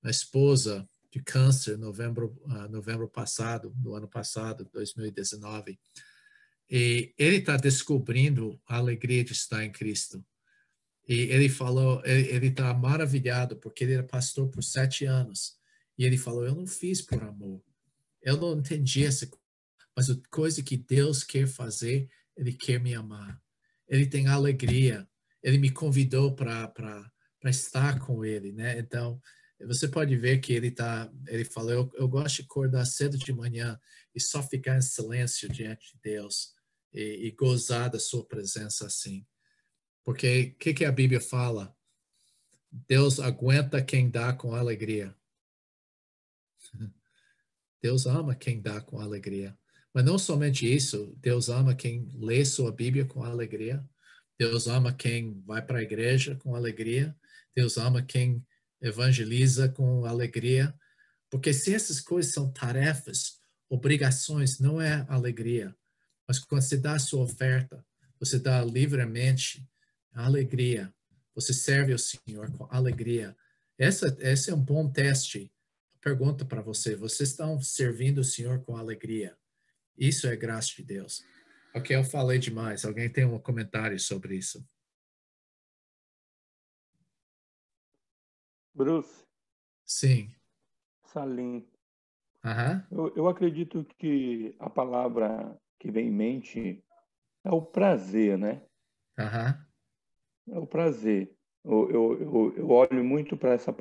Speaker 2: a esposa de câncer novembro passado, do ano passado, 2019. E ele está descobrindo a alegria de estar em Cristo. E ele falou, ele está maravilhado, porque ele era pastor por 7 anos. E ele falou, eu não fiz por amor. Eu não entendi essa coisa. Mas a coisa que Deus quer fazer, Ele quer me amar. Ele tem alegria. Ele me convidou para estar com Ele, né? Então, Você pode ver que ele fala, eu gosto de acordar cedo de manhã e só ficar em silêncio diante de Deus e gozar da sua presença assim. Porque o que a Bíblia fala? Deus aguenta quem dá com alegria. Deus ama quem dá com alegria. Mas não somente isso, Deus ama quem lê sua Bíblia com alegria. Deus ama quem vai para a igreja com alegria. Deus ama quem evangeliza com alegria. Porque se essas coisas são tarefas, obrigações, não é alegria. Mas quando você dá a sua oferta, você dá livremente alegria. Você serve ao Senhor com alegria. Esse é um bom teste. Pergunta para você, vocês estão servindo o Senhor com alegria? Isso é graça de Deus. Ok, eu falei demais. Alguém tem um comentário sobre isso?
Speaker 7: Bruce,
Speaker 2: Sim.
Speaker 7: Salim,
Speaker 2: Aham.
Speaker 7: eu acredito que a palavra que vem em mente é o prazer, né?
Speaker 2: Aham.
Speaker 7: É o prazer. Eu olho muito para essa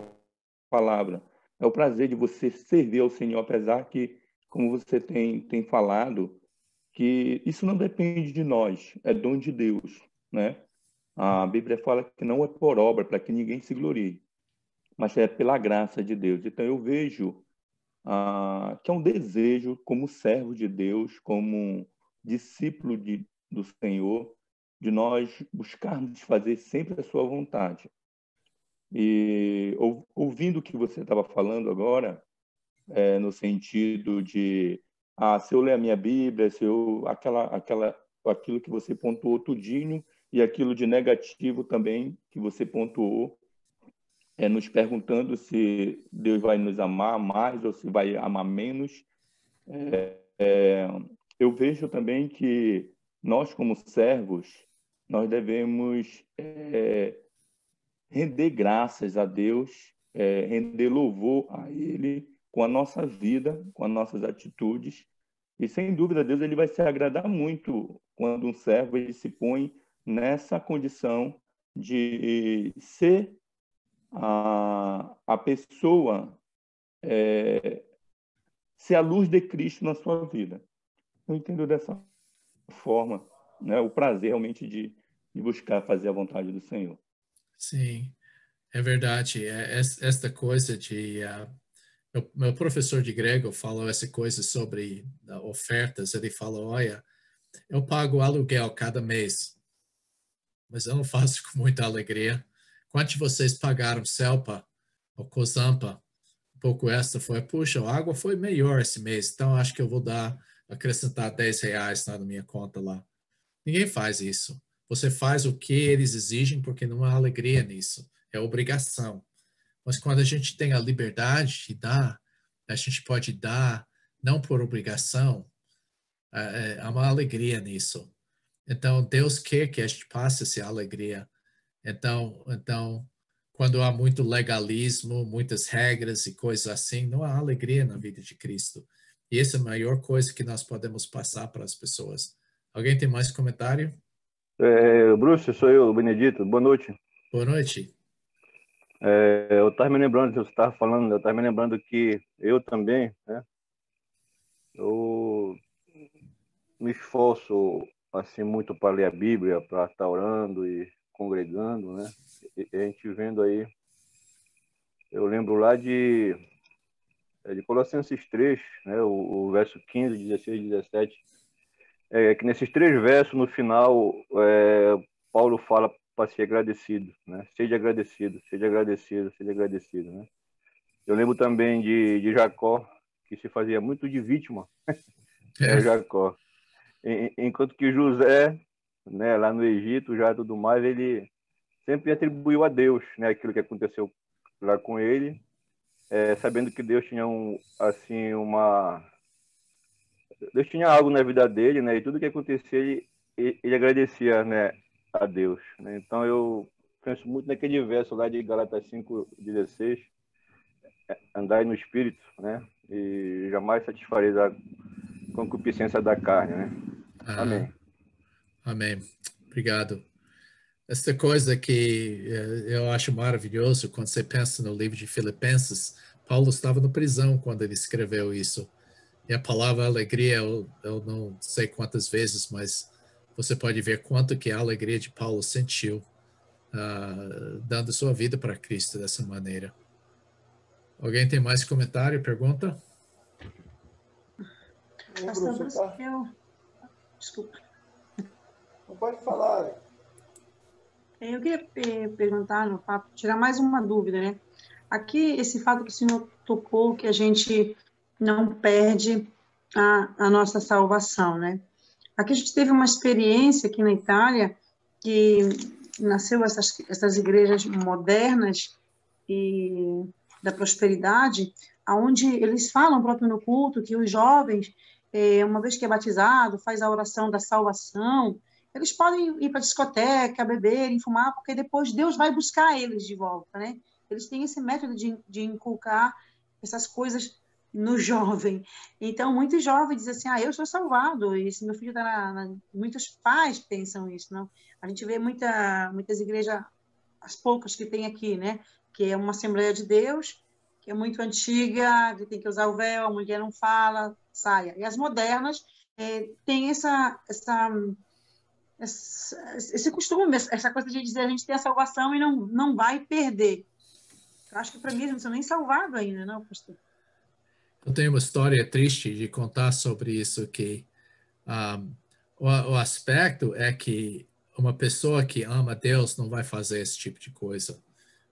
Speaker 7: palavra. É o prazer de você servir ao Senhor, apesar que, como você tem falado, que isso não depende de nós, é dom de Deus, né? A Bíblia fala que não é por obra, para que ninguém se glorie, mas é pela graça de Deus. Então eu vejo que é um desejo, como servo de Deus, como discípulo do Senhor, de nós buscarmos fazer sempre a sua vontade. E ouvindo o que você estava falando agora, no sentido de, se eu ler a minha Bíblia, se eu aquilo que você pontuou tudinho e aquilo de negativo também que você pontuou, nos perguntando se Deus vai nos amar mais ou se vai amar menos. Eu vejo também que nós, como servos, nós devemos render graças a Deus, render louvor a Ele com a nossa vida, com as nossas atitudes. E, sem dúvida, Deus ele vai se agradar muito quando um servo ele se põe nessa condição de ser a pessoa, ser a luz de Cristo na sua vida. Eu entendo dessa forma, né? O prazer realmente de buscar fazer a vontade do Senhor.
Speaker 2: Sim, é verdade. Esta coisa de... meu professor de grego falou essa coisa sobre ofertas. Ele falou, olha, eu pago aluguel cada mês, mas eu não faço com muita alegria. Quanto vocês pagaram Celpa ou Cozampa? Um pouco extra foi, puxa, a água foi melhor esse mês, então acho que eu vou acrescentar R$10 na minha conta lá. Ninguém faz isso. Você faz o que eles exigem porque não há alegria nisso. É obrigação. Mas quando a gente tem a liberdade de dar, a gente pode dar não por obrigação, há uma alegria nisso. Então, Deus quer que a gente passe essa alegria. Então, quando há muito legalismo, muitas regras e coisas assim, não há alegria na vida de Cristo. E essa é a maior coisa que nós podemos passar para as pessoas. Alguém tem mais comentário?
Speaker 8: Bruce, sou eu, Benedito. Boa noite.
Speaker 2: Boa noite.
Speaker 8: Eu estava me lembrando, você estava falando, eu estava me lembrando que eu também, né? Eu me esforço assim muito para ler a Bíblia, para estar orando e congregando, né? E a gente vendo aí, eu lembro lá de Colossenses 3, né? O verso 15, 16 e 17, que nesses 3 versos, no final, Paulo fala para ser agradecido, né? Seja agradecido, seja agradecido, seja agradecido, né? Eu lembro também de Jacó, que se fazia muito de vítima, Jacó. Enquanto que José, né, lá no Egito, já tudo mais, ele sempre atribuiu a Deus, né, aquilo que aconteceu lá com ele, sabendo que Deus tinha Deus tinha algo na vida dele, né, e tudo que acontecia ele agradecia, né, a Deus, né? Então eu penso muito naquele verso lá de Gálatas 5:16, andai no Espírito, né, e jamais satisfareis a concupiscência da carne, né? Amém.
Speaker 2: Amém. Obrigado. Essa coisa que eu acho maravilhoso, quando você pensa no livro de Filipenses, Paulo estava na prisão quando ele escreveu isso. E a palavra alegria, eu não sei quantas vezes, mas você pode ver quanto que a alegria de Paulo sentiu, dando sua vida para Cristo dessa maneira. Alguém tem mais comentário, pergunta?
Speaker 6: Pastor Bruce,
Speaker 9: Desculpa.
Speaker 6: Não pode falar.
Speaker 9: Eu queria perguntar, no fato, tirar mais uma dúvida, né? Aqui, esse fato que o senhor tocou, que a gente não perde a nossa salvação, né? Aqui a gente teve uma experiência aqui na Itália, que nasceu essas igrejas modernas e da prosperidade, onde eles falam próprio no culto que os jovens, uma vez que é batizado, faz a oração da salvação, eles podem ir para a discoteca, beberem, fumar, porque depois Deus vai buscar eles de volta, né? Eles têm esse método de inculcar essas coisas no jovem. Então, muitos jovens dizem assim, eu sou salvado, e se meu filho está muitos pais pensam isso, não? A gente vê muitas igrejas, as poucas que tem aqui, né? Que é uma Assembleia de Deus, que é muito antiga, que tem que usar o véu, a mulher não fala, saia. E as modernas têm esse costume, essa coisa de dizer a gente tem a salvação e não vai perder. Eu acho que para mim eles não são nem salvados ainda, não, pastor?
Speaker 2: Eu tenho uma história triste de contar sobre isso, que o aspecto é que uma pessoa que ama Deus não vai fazer esse tipo de coisa.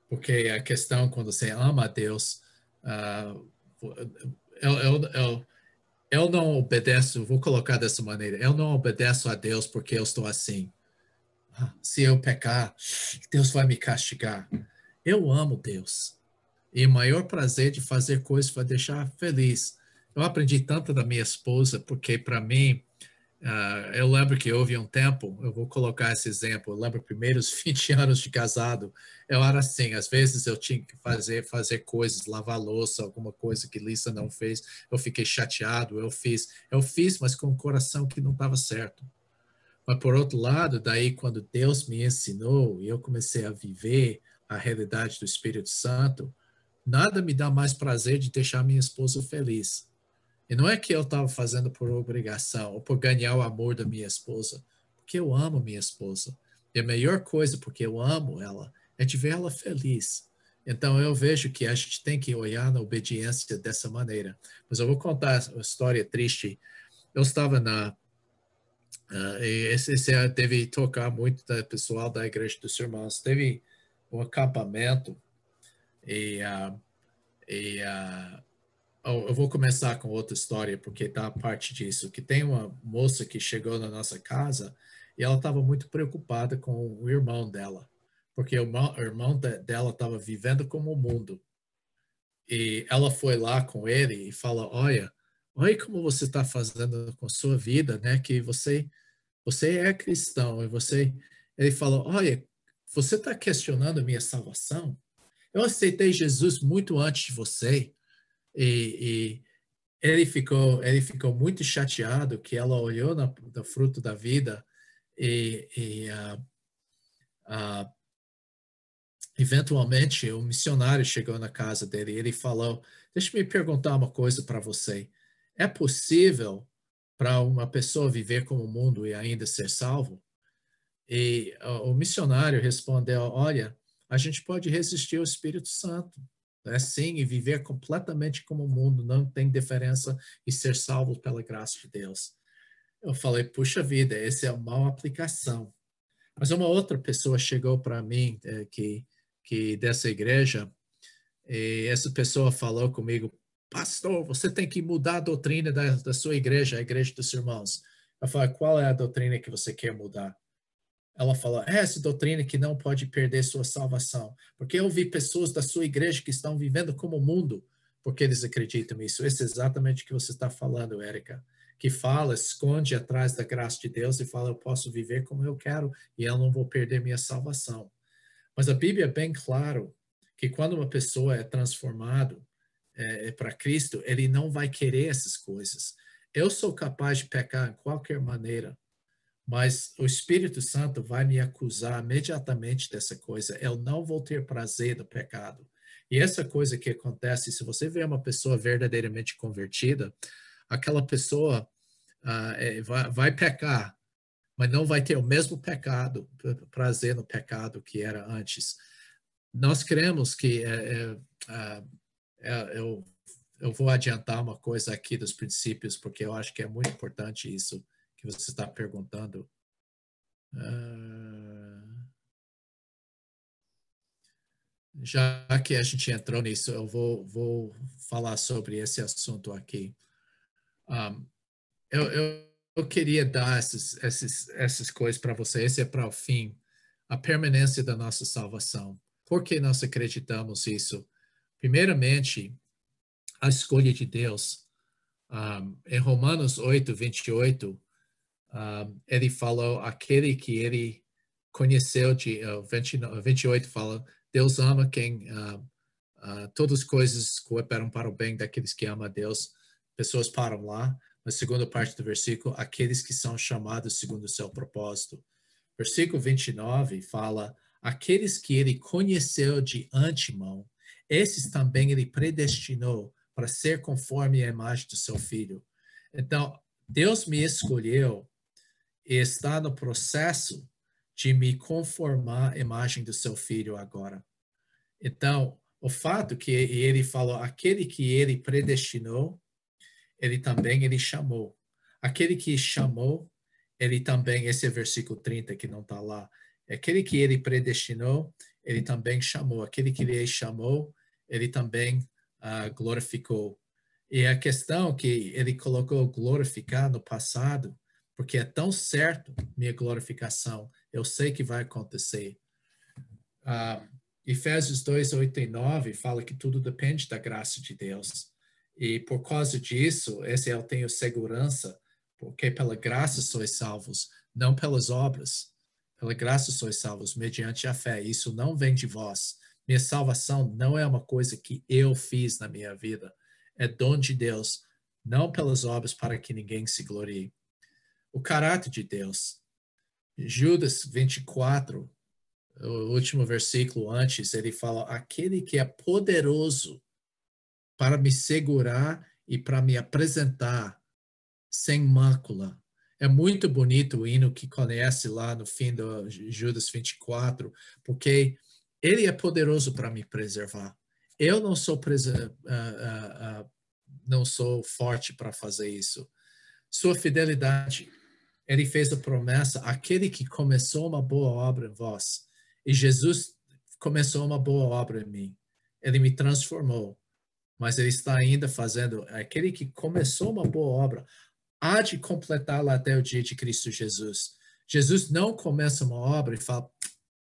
Speaker 2: Porque a questão, quando você ama a Deus, eu não obedeço, vou colocar dessa maneira, eu não obedeço a Deus porque eu estou assim. Se eu pecar, Deus vai me castigar. Eu amo Deus. E o maior prazer de fazer coisas vai deixar feliz. Eu aprendi tanto da minha esposa, porque para mim, eu lembro que houve um tempo, eu vou colocar esse exemplo, eu lembro primeiros 20 anos de casado, eu era assim, às vezes eu tinha que fazer coisas, lavar louça, alguma coisa que Lisa não fez, eu fiquei chateado, eu fiz, mas com o coração que não estava certo. Mas por outro lado, daí quando Deus me ensinou e eu comecei a viver a realidade do Espírito Santo, nada me dá mais prazer de deixar minha esposa feliz. E não é que eu estava fazendo por obrigação ou por ganhar o amor da minha esposa, porque eu amo minha esposa. E a melhor coisa, porque eu amo ela, é de ver ela feliz. Então eu vejo que a gente tem que olhar na obediência dessa maneira. Mas eu vou contar uma história triste. Eu estava esse deve tocar muito do pessoal da Igreja dos Irmãos. Teve um acampamento eu vou começar com outra história, porque está a parte disso, que tem uma moça que chegou na nossa casa e ela estava muito preocupada com o irmão dela, porque o irmão dela estava vivendo como o mundo. E ela foi lá com ele e falou, olha como você está fazendo com a sua vida, né? Que você é cristão. Ele falou, olha, você está questionando a minha salvação? Eu aceitei Jesus muito antes de você. E ele ficou muito chateado que ela olhou no fruto da vida eventualmente um missionário chegou na casa dele e ele falou, deixa eu me perguntar uma coisa para você, é possível para uma pessoa viver como o mundo e ainda ser salvo? E o missionário respondeu, olha, a gente pode resistir ao Espírito Santo, sim, e viver completamente como o mundo, não tem diferença e ser salvo pela graça de Deus. Eu falei, puxa vida, essa é uma má aplicação. Mas uma outra pessoa chegou para mim, que dessa igreja, e essa pessoa falou comigo, pastor, você tem que mudar a doutrina da sua igreja, a Igreja dos Irmãos. Eu falei, qual é a doutrina que você quer mudar? Ela falou, essa doutrina que não pode perder sua salvação. Porque eu vi pessoas da sua igreja que estão vivendo como o mundo, porque eles acreditam nisso. Isso é exatamente o que você está falando, Érica. Que fala, esconde atrás da graça de Deus e fala, eu posso viver como eu quero e eu não vou perder minha salvação. Mas a Bíblia é bem claro que quando uma pessoa é transformado para Cristo, ele não vai querer essas coisas. Eu sou capaz de pecar em qualquer maneira, mas o Espírito Santo vai me acusar imediatamente dessa coisa. Eu não vou ter prazer do pecado. E essa coisa que acontece, se você vê uma pessoa verdadeiramente convertida, aquela pessoa vai pecar, mas não vai ter o mesmo pecado, prazer no pecado que era antes. Nós cremos que eu vou adiantar uma coisa aqui dos princípios, porque eu acho que é muito importante isso que você está perguntando. Já que a gente entrou nisso, eu vou falar sobre esse assunto aqui. Eu queria dar essas coisas para você. Esse é para o fim, a permanência da nossa salvação. Por que nós acreditamos isso? Primeiramente, a escolha de Deus. Em Romanos 8, 28, ele falou, aquele que ele conheceu, 28 fala, Deus ama quem, todas as coisas cooperam para o bem daqueles que amam a Deus. Pessoas param lá. Na segunda parte do versículo, aqueles que são chamados segundo o seu propósito. Versículo 29 fala, aqueles que ele conheceu de antemão, esses também ele predestinou para ser conforme a imagem do seu filho. Então, Deus me escolheu e está no processo de me conformar à imagem do seu filho agora. Então, o fato que ele falou, aquele que ele predestinou, ele chamou. Aquele que chamou, ele também, esse é versículo 30 que não está lá, aquele que ele predestinou, ele também chamou. Aquele que ele chamou, ele também glorificou. E a questão que ele colocou glorificar no passado, porque é tão certo minha glorificação, eu sei que vai acontecer. Efésios 2, 8 e 9 fala que tudo depende da graça de Deus. E por causa disso, eu tenho segurança, porque pela graça sois salvos, não pelas obras. Pela graça sois salvos, mediante a fé. Isso não vem de vós. Minha salvação não é uma coisa que eu fiz na minha vida. É dom de Deus, não pelas obras para que ninguém se glorie. O caráter de Deus. Judas 24, o último versículo antes, ele fala, aquele que é poderoso para me segurar e para me apresentar sem mácula. É muito bonito o hino que conhece lá no fim do Judas 24, porque ele é poderoso para me preservar. Eu não sou não sou forte para fazer isso. Sua fidelidade, ele fez a promessa, aquele que começou uma boa obra em vós, e Jesus começou uma boa obra em mim. Ele me transformou, mas ele está ainda fazendo, aquele que começou uma boa obra, há de completá-la até o dia de Cristo Jesus. Jesus não começa uma obra e fala,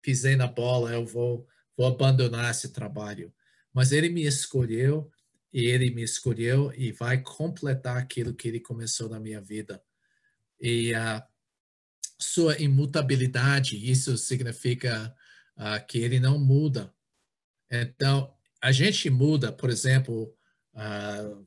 Speaker 2: pisei na bola, eu vou abandonar esse trabalho. Mas ele me escolheu e vai completar aquilo que ele começou na minha vida. E sua imutabilidade, isso significa que ele não muda. Então, a gente muda, por exemplo,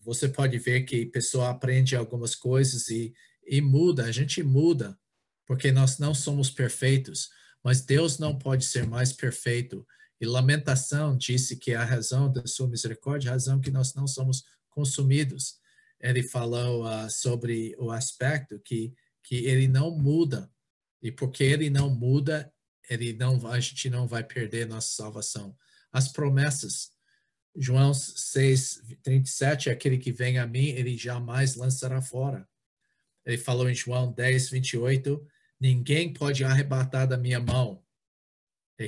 Speaker 2: você pode ver que a pessoa aprende algumas coisas e muda, a gente muda, porque nós não somos perfeitos, mas Deus não pode ser mais perfeito. E Lamentação disse que a razão da sua misericórdia é a razão que nós não somos consumidos. Ele falou sobre o aspecto que ele não muda, e porque ele não muda, a gente não vai perder nossa salvação. As promessas, João 6, 37, aquele que vem a mim, ele jamais lançará fora. Ele falou em João 10, 28, ninguém pode arrebatar da minha mão,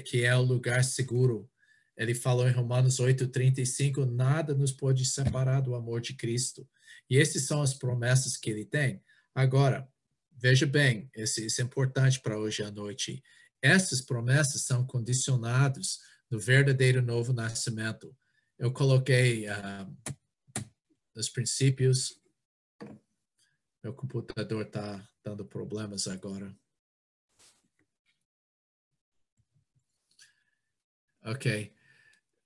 Speaker 2: que é o lugar seguro. Ele falou em Romanos 8, 35, nada nos pode separar do amor de Cristo. E essas são as promessas que ele tem. Agora, veja bem, isso é importante para hoje à noite. Essas promessas são condicionadas no verdadeiro novo nascimento. Eu coloquei nos princípios. Meu computador está dando problemas agora. Ok.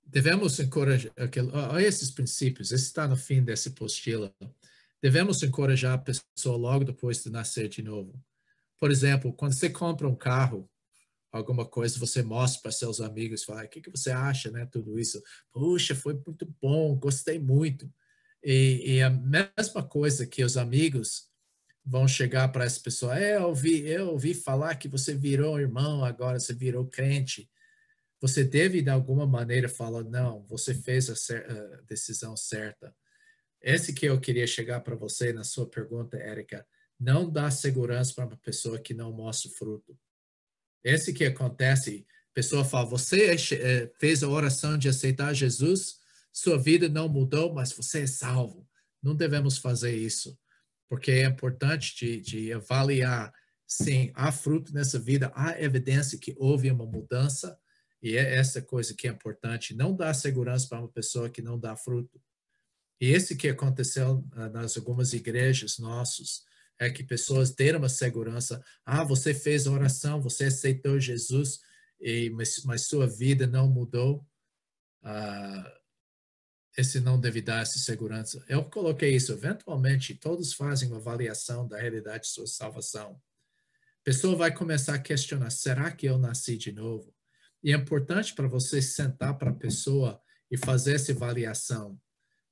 Speaker 2: Devemos encorajar, olha esses princípios, esse está no fim dessa apostila. Devemos encorajar a pessoa logo depois de nascer de novo. por exemplo, quando você compra um carro, alguma coisa, você mostra para seus amigos, fala, o que você acha, né? Tudo isso. Puxa, foi muito bom, gostei muito. E a mesma coisa que os amigos vão chegar para essa pessoa, eu ouvi falar que você virou irmão, agora você virou crente. Você deve, de alguma maneira, falar, não, você fez a decisão certa. Esse que eu queria chegar para você na sua pergunta, Érica. Não dá segurança para uma pessoa que não mostra fruto. Esse que acontece, a pessoa fala, você fez a oração de aceitar Jesus, sua vida não mudou, mas você é salvo. Não devemos fazer isso, porque é importante de avaliar, sim, há fruto nessa vida, há evidência que houve uma mudança, e é essa coisa que é importante. Não dá segurança para uma pessoa que não dá fruto. E esse que aconteceu nas algumas igrejas nossas, é que pessoas deram uma segurança. Você fez a oração, você aceitou Jesus, mas sua vida não mudou. Esse não deve dar essa segurança. Eu coloquei isso. Eventualmente, todos fazem uma avaliação da realidade de sua salvação. A pessoa vai começar a questionar, será que eu nasci de novo? E é importante para você sentar para a pessoa e fazer essa avaliação.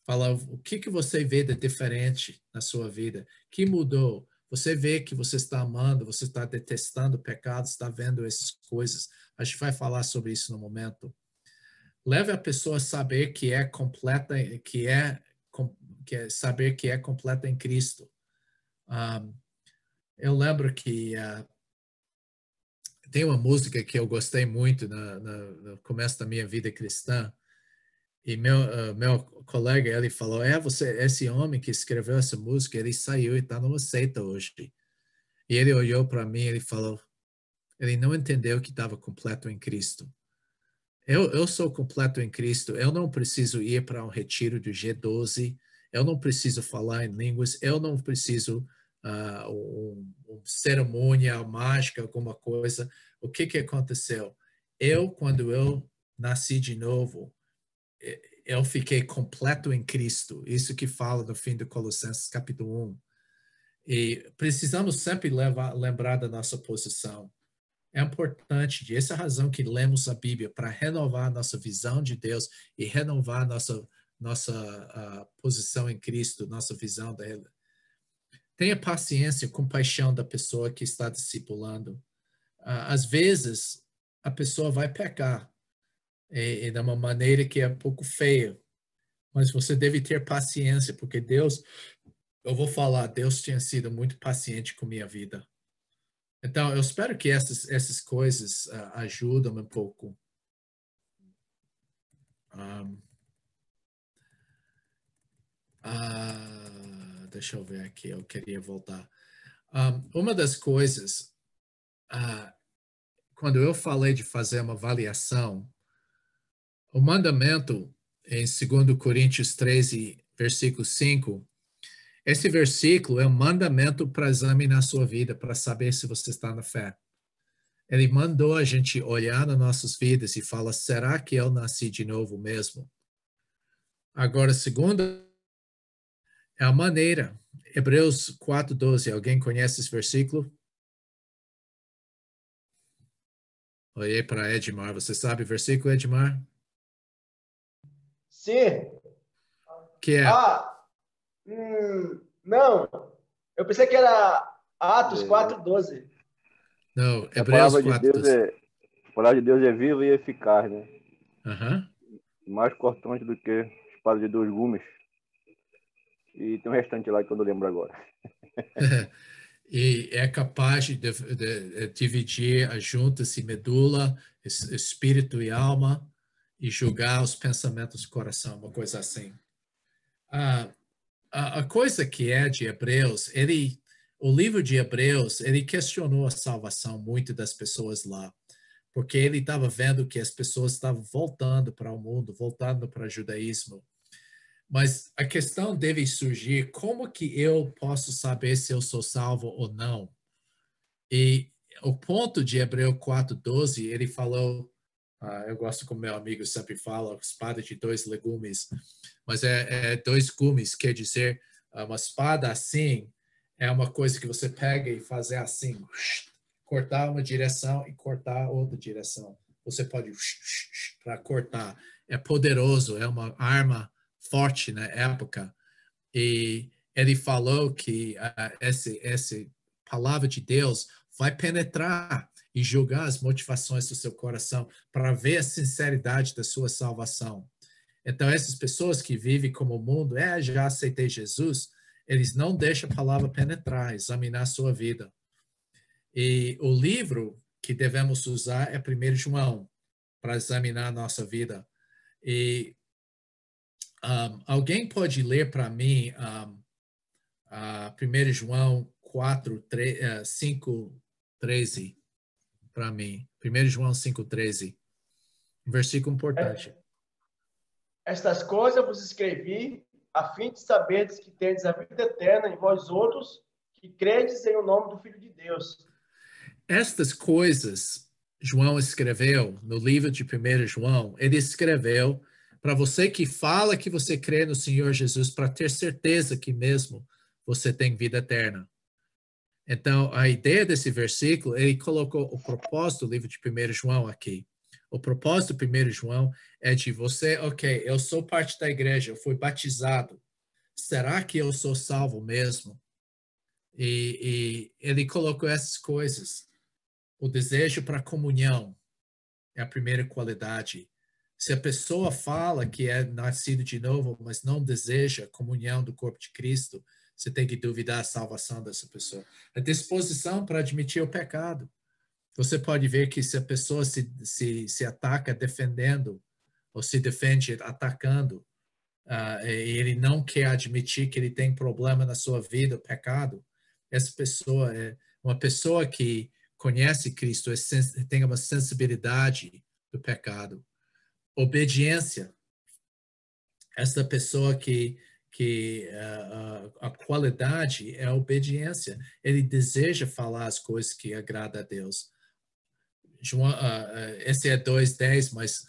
Speaker 2: Falar o que você vê de diferente na sua vida, que mudou. Você vê que você está amando, você está detestando o pecado, está vendo essas coisas. A gente vai falar sobre isso no momento. Leve a pessoa a saber que é completa, saber que é completa em Cristo. Eu lembro que tem uma música que eu gostei muito no começo da minha vida cristã. E meu colega, ele falou, esse homem que escreveu essa música, ele saiu e está numa seita hoje. E ele olhou para mim e ele falou, ele não entendeu que estava completo em Cristo. Eu sou completo em Cristo, eu não preciso ir para um retiro do G12, eu não preciso falar em línguas, eu não preciso cerimônia mágica, alguma coisa. O que aconteceu? Quando eu nasci de novo, eu fiquei completo em Cristo. Isso que fala no fim de Colossenses capítulo 1. E precisamos sempre lembrar da nossa posição. É importante, essa é a razão que lemos a Bíblia, para renovar a nossa visão de Deus e renovar a nossa posição em Cristo, nossa visão dele. Tenha paciência, compaixão da pessoa que está discipulando. Às vezes, a pessoa vai pecar, e de uma maneira que é um pouco feia. Mas você deve ter paciência, porque Deus, eu vou falar, Deus tinha sido muito paciente com minha vida. Então, eu espero que essas coisas ajudem um pouco. Deixa eu ver aqui, eu queria voltar. Uma das coisas, quando eu falei de fazer uma avaliação, o mandamento em 2 Coríntios 13, versículo 5, esse versículo é um mandamento para examinar a sua vida, para saber se você está na fé. Ele mandou a gente olhar nas nossas vidas e fala, será que eu nasci de novo mesmo? Agora, segunda é a maneira. Hebreus 4:12, alguém conhece esse versículo? Olhei para Edmar, você sabe o versículo, Edmar?
Speaker 6: Sim.
Speaker 2: Que é?
Speaker 6: Não. Eu pensei que era Atos 4:12.
Speaker 2: Não, Hebreus 4:12.
Speaker 8: A palavra de Deus é viva e eficaz, né?
Speaker 2: Mais
Speaker 8: cortante do que espada de 2 gumes. E tem um restante lá que eu não lembro agora.
Speaker 2: E é capaz de dividir as juntas e medula, espírito e alma, e julgar os pensamentos do coração, uma coisa assim. A coisa que é de Hebreus, o livro de Hebreus, ele questionou a salvação muito das pessoas lá, porque ele estava vendo que as pessoas estavam voltando para o mundo, voltando para o judaísmo. Mas a questão deve surgir, como que eu posso saber se eu sou salvo ou não? E o ponto de Hebreus 4:12, ele falou, eu gosto como meu amigo sempre fala, espada de 2 legumes, mas 2 gumes, quer dizer, uma espada assim, é uma coisa que você pega e fazer assim, cortar uma direção e cortar outra direção. Você pode para cortar. É poderoso, é uma arma forte na época. E ele falou que essa palavra de Deus vai penetrar e julgar as motivações do seu coração para ver a sinceridade da sua salvação. Então, essas pessoas que vivem como o mundo, já aceitei Jesus, eles não deixam a palavra penetrar, examinar a sua vida. E o livro que devemos usar é 1 João, para examinar a nossa vida. E alguém pode ler para mim 1 João 5, 13, para mim. 1 João 5, 13. Um versículo importante.
Speaker 6: Estas coisas vos escrevi, a fim de saberdes que tendes a vida eterna em vós outros, que credes em o nome do Filho de Deus.
Speaker 2: Estas coisas João escreveu no livro de 1 João, ele escreveu para você que fala que você crê no Senhor Jesus, para ter certeza que mesmo você tem vida eterna. Então, a ideia desse versículo, ele colocou o propósito do livro de 1 João aqui. O propósito do 1 João é de você, ok, eu sou parte da igreja, eu fui batizado. Será que eu sou salvo mesmo? E ele colocou essas coisas. O desejo para comunhão é a primeira qualidade. Se a pessoa fala que é nascido de novo, mas não deseja a comunhão do corpo de Cristo, você tem que duvidar a salvação dessa pessoa. A disposição para admitir o pecado. Você pode ver que se a pessoa se ataca defendendo, ou se defende atacando, e ele não quer admitir que ele tem problema na sua vida, pecado, essa pessoa é uma pessoa que conhece Cristo, tem uma sensibilidade do pecado. Obediência. Essa pessoa que a qualidade é a obediência. Ele deseja falar as coisas que agradam a Deus. João, esse é 2:10, mas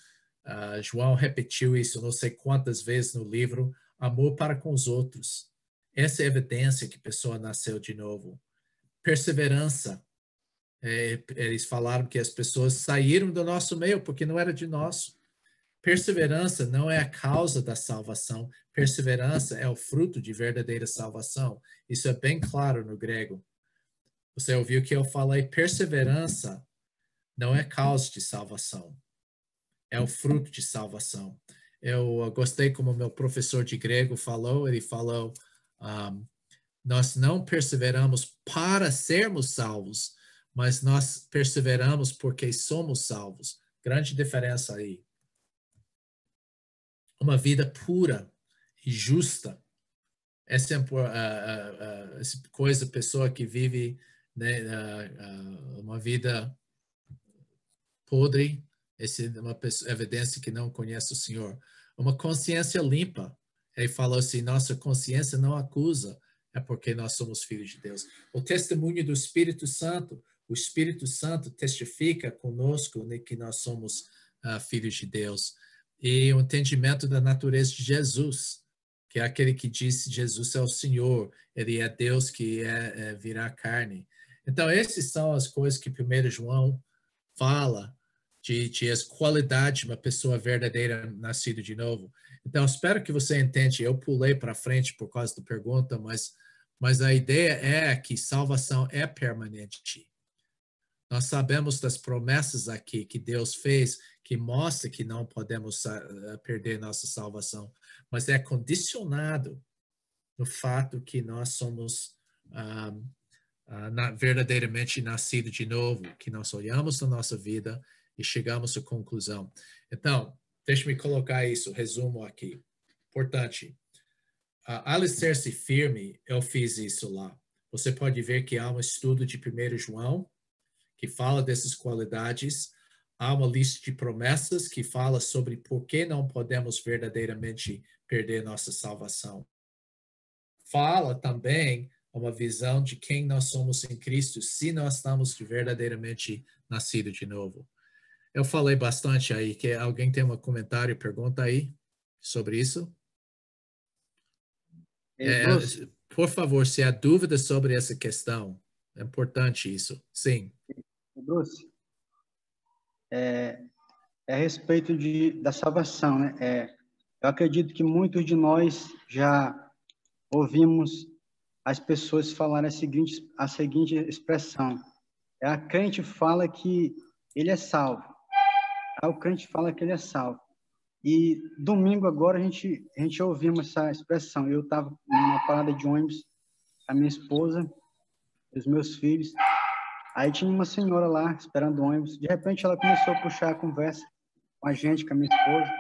Speaker 2: João repetiu isso não sei quantas vezes no livro, amor para com os outros. Essa é a evidência que a pessoa nasceu de novo. Perseverança. Eles falaram que as pessoas saíram do nosso meio porque não era de nós. Perseverança não é a causa da salvação. Perseverança é o fruto de verdadeira salvação. Isso é bem claro no grego. Você ouviu que eu falei, perseverança não é causa de salvação. É o fruto de salvação. Eu gostei como meu professor de grego falou. Ele falou, nós não perseveramos para sermos salvos, mas nós perseveramos porque somos salvos. Grande diferença aí. Uma vida pura e justa. Essa coisa, pessoa que vive, né, uma vida podre, essa é uma evidência que não conhece o Senhor. Uma consciência limpa. Ele falou assim, nossa consciência não acusa, é porque nós somos filhos de Deus. O testemunho do Espírito Santo, o Espírito Santo testifica conosco, né, que nós somos filhos de Deus. E o entendimento da natureza de Jesus, que é aquele que disse Jesus é o Senhor, ele é Deus que virá carne. Então, essas são as coisas que 1 João fala de as qualidades de uma pessoa verdadeira nascida de novo. Então, espero que você entenda. Eu pulei para frente por causa da pergunta, mas a ideia é que salvação é permanente. Nós sabemos das promessas aqui que Deus fez, que mostra que não podemos perder nossa salvação, mas é condicionado no fato que nós somos verdadeiramente nascidos de novo, que nós olhamos na nossa vida e chegamos à conclusão. Então, deixe-me colocar isso, resumo aqui. Importante. Alicerce firme, eu fiz isso lá. Você pode ver que há um estudo de 1 João, que fala dessas qualidades. Há uma lista de promessas que fala sobre por que não podemos verdadeiramente perder nossa salvação. Fala também uma visão de quem nós somos em Cristo, se nós estamos verdadeiramente nascidos de novo. Eu falei bastante aí. Que alguém tem um comentário, pergunta aí sobre isso? por favor, se há dúvida sobre essa questão, é importante isso. Sim.
Speaker 10: Bruce, a respeito da salvação, né? Eu acredito que muitos de nós já ouvimos as pessoas falarem a seguinte expressão: a crente fala que ele é salvo. O crente fala que ele é salvo. E domingo agora a gente ouvimos essa expressão. Eu estava numa parada de ônibus, a minha esposa, os meus filhos. Aí tinha uma senhora lá esperando o ônibus. De repente ela começou a puxar a conversa com a gente, com a minha esposa.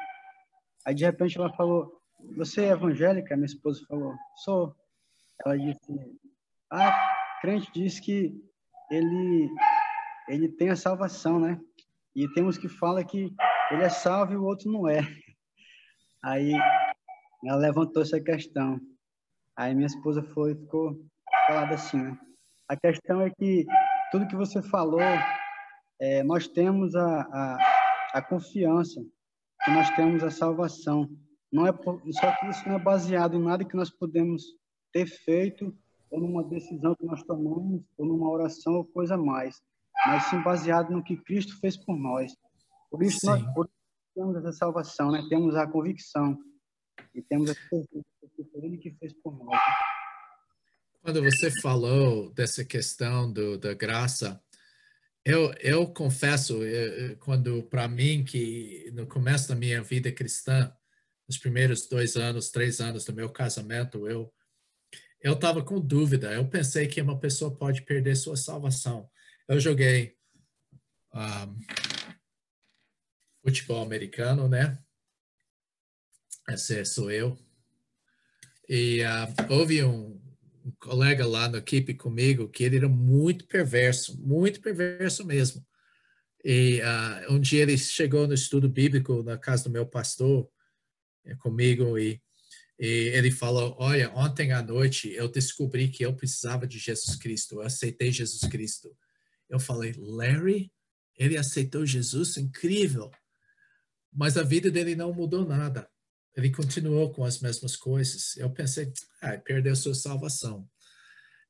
Speaker 10: Aí de repente ela falou: "Você é evangélica?" A minha esposa falou: "Sou." Ela disse: crente diz que ele tem a salvação, né? E tem uns que falam que ele é salvo e o outro não é. Aí ela levantou essa questão. Aí minha esposa ficou falada assim, né? A questão é que tudo que você falou, nós temos a confiança que nós temos a salvação. Só que isso não é baseado em nada que nós podemos ter feito, ou numa decisão que nós tomamos, ou numa oração, ou coisa mais, mas sim baseado no que Cristo fez por nós. Por isso nós temos essa salvação, né? Temos a convicção e temos a certeza que foi Ele que fez por nós.
Speaker 2: Quando você falou dessa questão da graça, eu confesso, quando para mim, que no começo da minha vida cristã, nos primeiros 2 anos, 3 anos do meu casamento, eu estava com dúvida. Eu pensei que uma pessoa pode perder sua salvação. Eu joguei futebol americano, né? Esse sou eu. E houve um colega lá na equipe comigo que ele era muito perverso mesmo. E um dia ele chegou no estudo bíblico na casa do meu pastor comigo e ele falou: "Olha, ontem à noite eu descobri que eu precisava de Jesus Cristo, eu aceitei Jesus Cristo." Eu falei: "Larry, ele aceitou Jesus? Incrível!" Mas a vida dele não mudou nada. Ele continuou com as mesmas coisas. Eu pensei: perdeu sua salvação.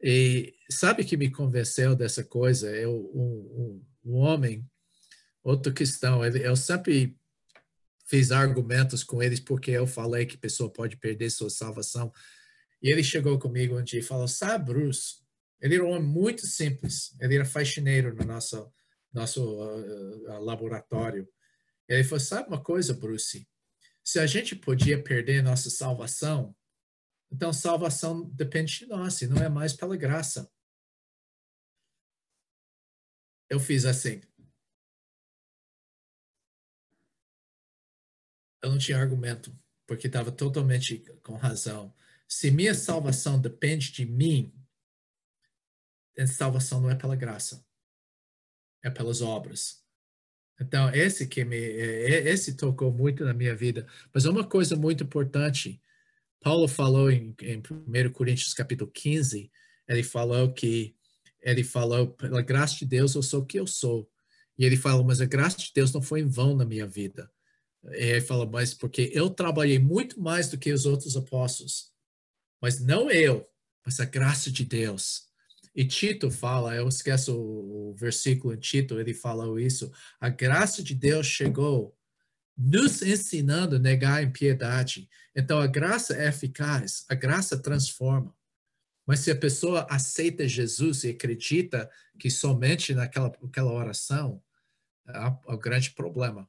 Speaker 2: E sabe que me convenceu dessa coisa? Um homem, outra questão, eu sempre fiz argumentos com eles porque eu falei que a pessoa pode perder sua salvação. E ele chegou comigo um dia e falou: "Sabe, Bruce?" Ele era um homem muito simples. Ele era faxineiro no nosso laboratório. Ele falou: "Sabe uma coisa, Bruce? Se a gente podia perder nossa salvação, então salvação depende de nós, e não é mais pela graça." Eu fiz assim. Eu não tinha argumento, porque estava totalmente com razão. Se minha salvação depende de mim, a salvação não é pela graça, é pelas obras. Então, esse tocou muito na minha vida. Mas uma coisa muito importante, Paulo falou em 1 Coríntios capítulo 15, ele falou, pela graça de Deus eu sou o que eu sou. E ele falou: "Mas a graça de Deus não foi em vão na minha vida." E ele falou: "Mas porque eu trabalhei muito mais do que os outros apóstolos. Mas não eu, mas a graça de Deus." E Tito fala, eu esqueço o versículo em Tito, ele falou isso: "A graça de Deus chegou nos ensinando a negar a impiedade." Então, a graça é eficaz, a graça transforma. Mas se a pessoa aceita Jesus e acredita que somente naquela oração, é o grande problema.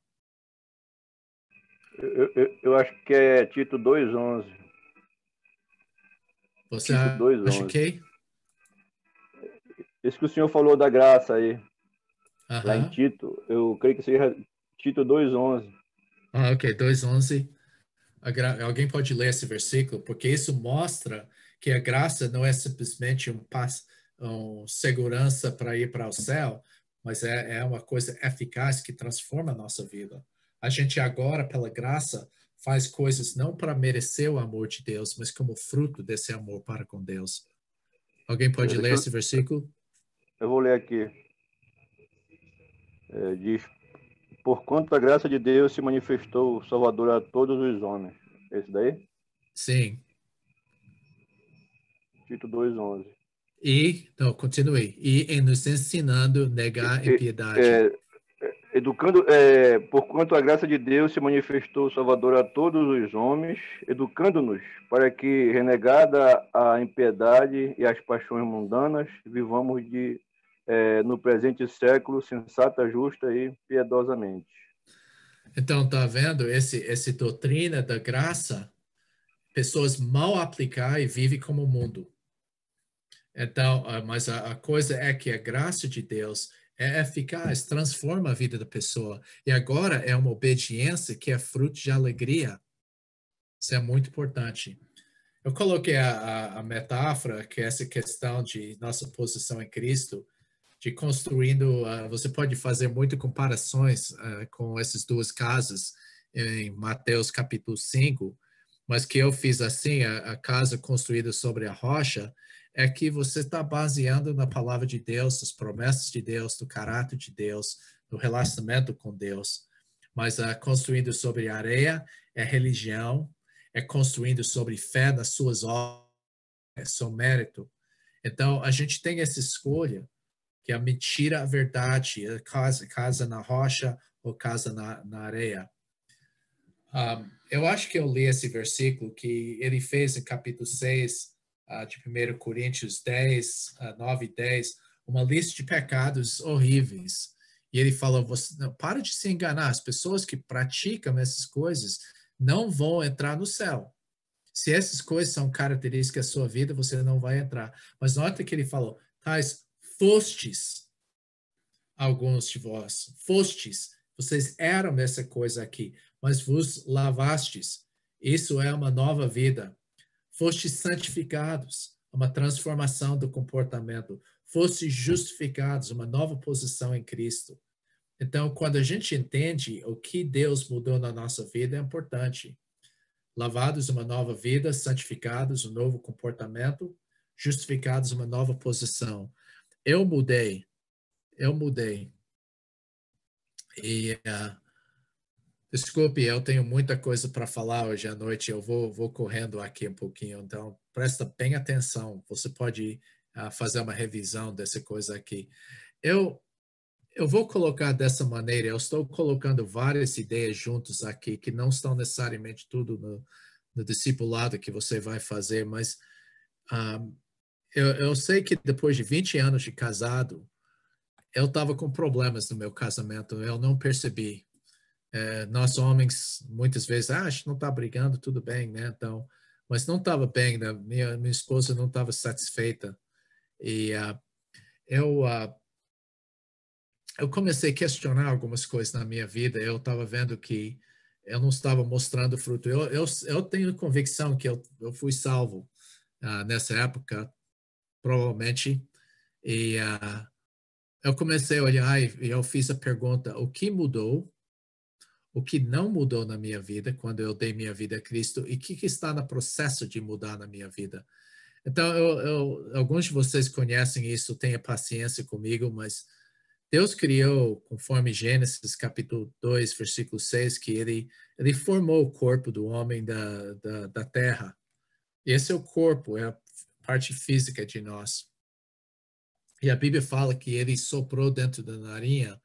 Speaker 8: Eu acho que é Tito 2:11.
Speaker 2: Você
Speaker 8: Tito 2:11.
Speaker 2: acha que?
Speaker 8: Esse que o senhor falou da graça aí, lá em
Speaker 2: Aham.
Speaker 8: Tito, eu creio que seja Tito 2:11.
Speaker 2: Ok, 2:11. Alguém pode ler esse versículo? Porque isso mostra que a graça não é simplesmente segurança para ir para o céu, mas é uma coisa eficaz que transforma a nossa vida. A gente agora, pela graça, faz coisas não para merecer o amor de Deus, mas como fruto desse amor para com Deus. Alguém pode ler esse versículo?
Speaker 8: Eu vou ler aqui. Diz: "Porquanto a graça de Deus se manifestou salvador a todos os homens." Esse daí?
Speaker 2: Sim.
Speaker 8: Tito 2:11.
Speaker 2: E, não, continue. E nos ensinando a negar a impiedade.
Speaker 8: Educando, porquanto a graça de Deus se manifestou salvadora a todos os homens, educando-nos para que, renegada a impiedade e as paixões mundanas, vivamos no presente século sensata, justa e piedosamente.
Speaker 2: Então, tá vendo? Essa doutrina da graça, pessoas mal aplicam e vivem como o mundo. Então, mas a coisa é que a graça de Deus é eficaz, transforma a vida da pessoa. E agora é uma obediência que é fruto de alegria. Isso é muito importante. Eu coloquei a metáfora, que é essa questão de nossa posição em Cristo, de construindo, você pode fazer muitas comparações com essas duas casas em Mateus capítulo 5, mas que eu fiz assim, a casa construída sobre a rocha, é que você está baseando na palavra de Deus, nas promessas de Deus, no caráter de Deus, no relacionamento com Deus. Mas construindo sobre areia é religião, é construindo sobre fé nas suas obras, é seu mérito. Então, a gente tem essa escolha, que é a mentira, a verdade, casa na rocha ou casa na areia. Eu acho que eu li esse versículo que ele fez em capítulo 6, de 1 Coríntios 10, 9 e 10, uma lista de pecados horríveis. E ele falou, não, para de se enganar, as pessoas que praticam essas coisas não vão entrar no céu. Se essas coisas são características da sua vida, você não vai entrar. Mas nota que ele falou, tais fostes, alguns de vós, fostes, vocês eram essa coisa aqui, mas vos lavastes. Isso é uma nova vida. Fostes santificados, uma transformação do comportamento. Fostes justificados, uma nova posição em Cristo. Então, quando a gente entende o que Deus mudou na nossa vida, é importante. Lavados, uma nova vida, santificados, um novo comportamento, justificados, uma nova posição. Eu mudei. E, desculpe, eu tenho muita coisa para falar hoje à noite, eu vou correndo aqui um pouquinho, então presta bem atenção, você pode fazer uma revisão dessa coisa aqui. Eu vou colocar dessa maneira, eu estou colocando várias ideias juntos aqui, que não estão necessariamente tudo no discipulado que você vai fazer, mas eu sei que depois de 20 anos de casado, eu estava com problemas no meu casamento, eu não percebi. Nós homens, muitas vezes, a gente não está brigando, tudo bem, né? Então, mas não estava bem, né? Minha esposa não estava satisfeita. E eu comecei a questionar algumas coisas na minha vida. Eu estava vendo que eu não estava mostrando fruto. Eu tenho convicção que eu fui salvo nessa época, provavelmente. E eu comecei a olhar e eu fiz a pergunta, o que mudou? O que não mudou na minha vida quando eu dei minha vida a Cristo e o que está no processo de mudar na minha vida? Então, alguns de vocês conhecem isso, tenha paciência comigo, mas Deus criou, conforme Gênesis capítulo 2, versículo 6, que ele formou o corpo do homem da terra. E esse é o corpo, é a parte física de nós. E a Bíblia fala que ele soprou dentro da narinha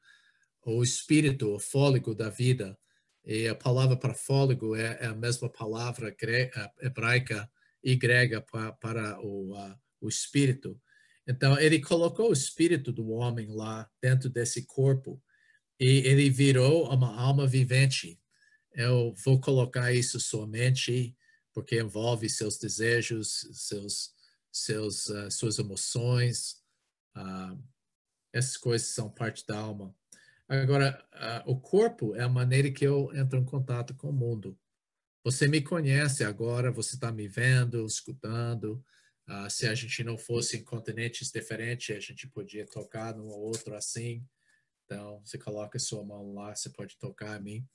Speaker 2: o espírito, o fôlego da vida. E a palavra para fôlego é a mesma palavra hebraica e grega para o espírito. Então, ele colocou o espírito do homem lá dentro desse corpo e ele virou uma alma vivente. Eu vou colocar isso somente porque envolve seus desejos, suas emoções. Essas coisas são parte da alma. Agora, o corpo é a maneira que eu entro em contato com o mundo. Você me conhece agora, você está me vendo, escutando. Se a gente não fosse em continentes diferentes, a gente podia tocar no outro assim. Então, você coloca a sua mão lá, você pode tocar a mim.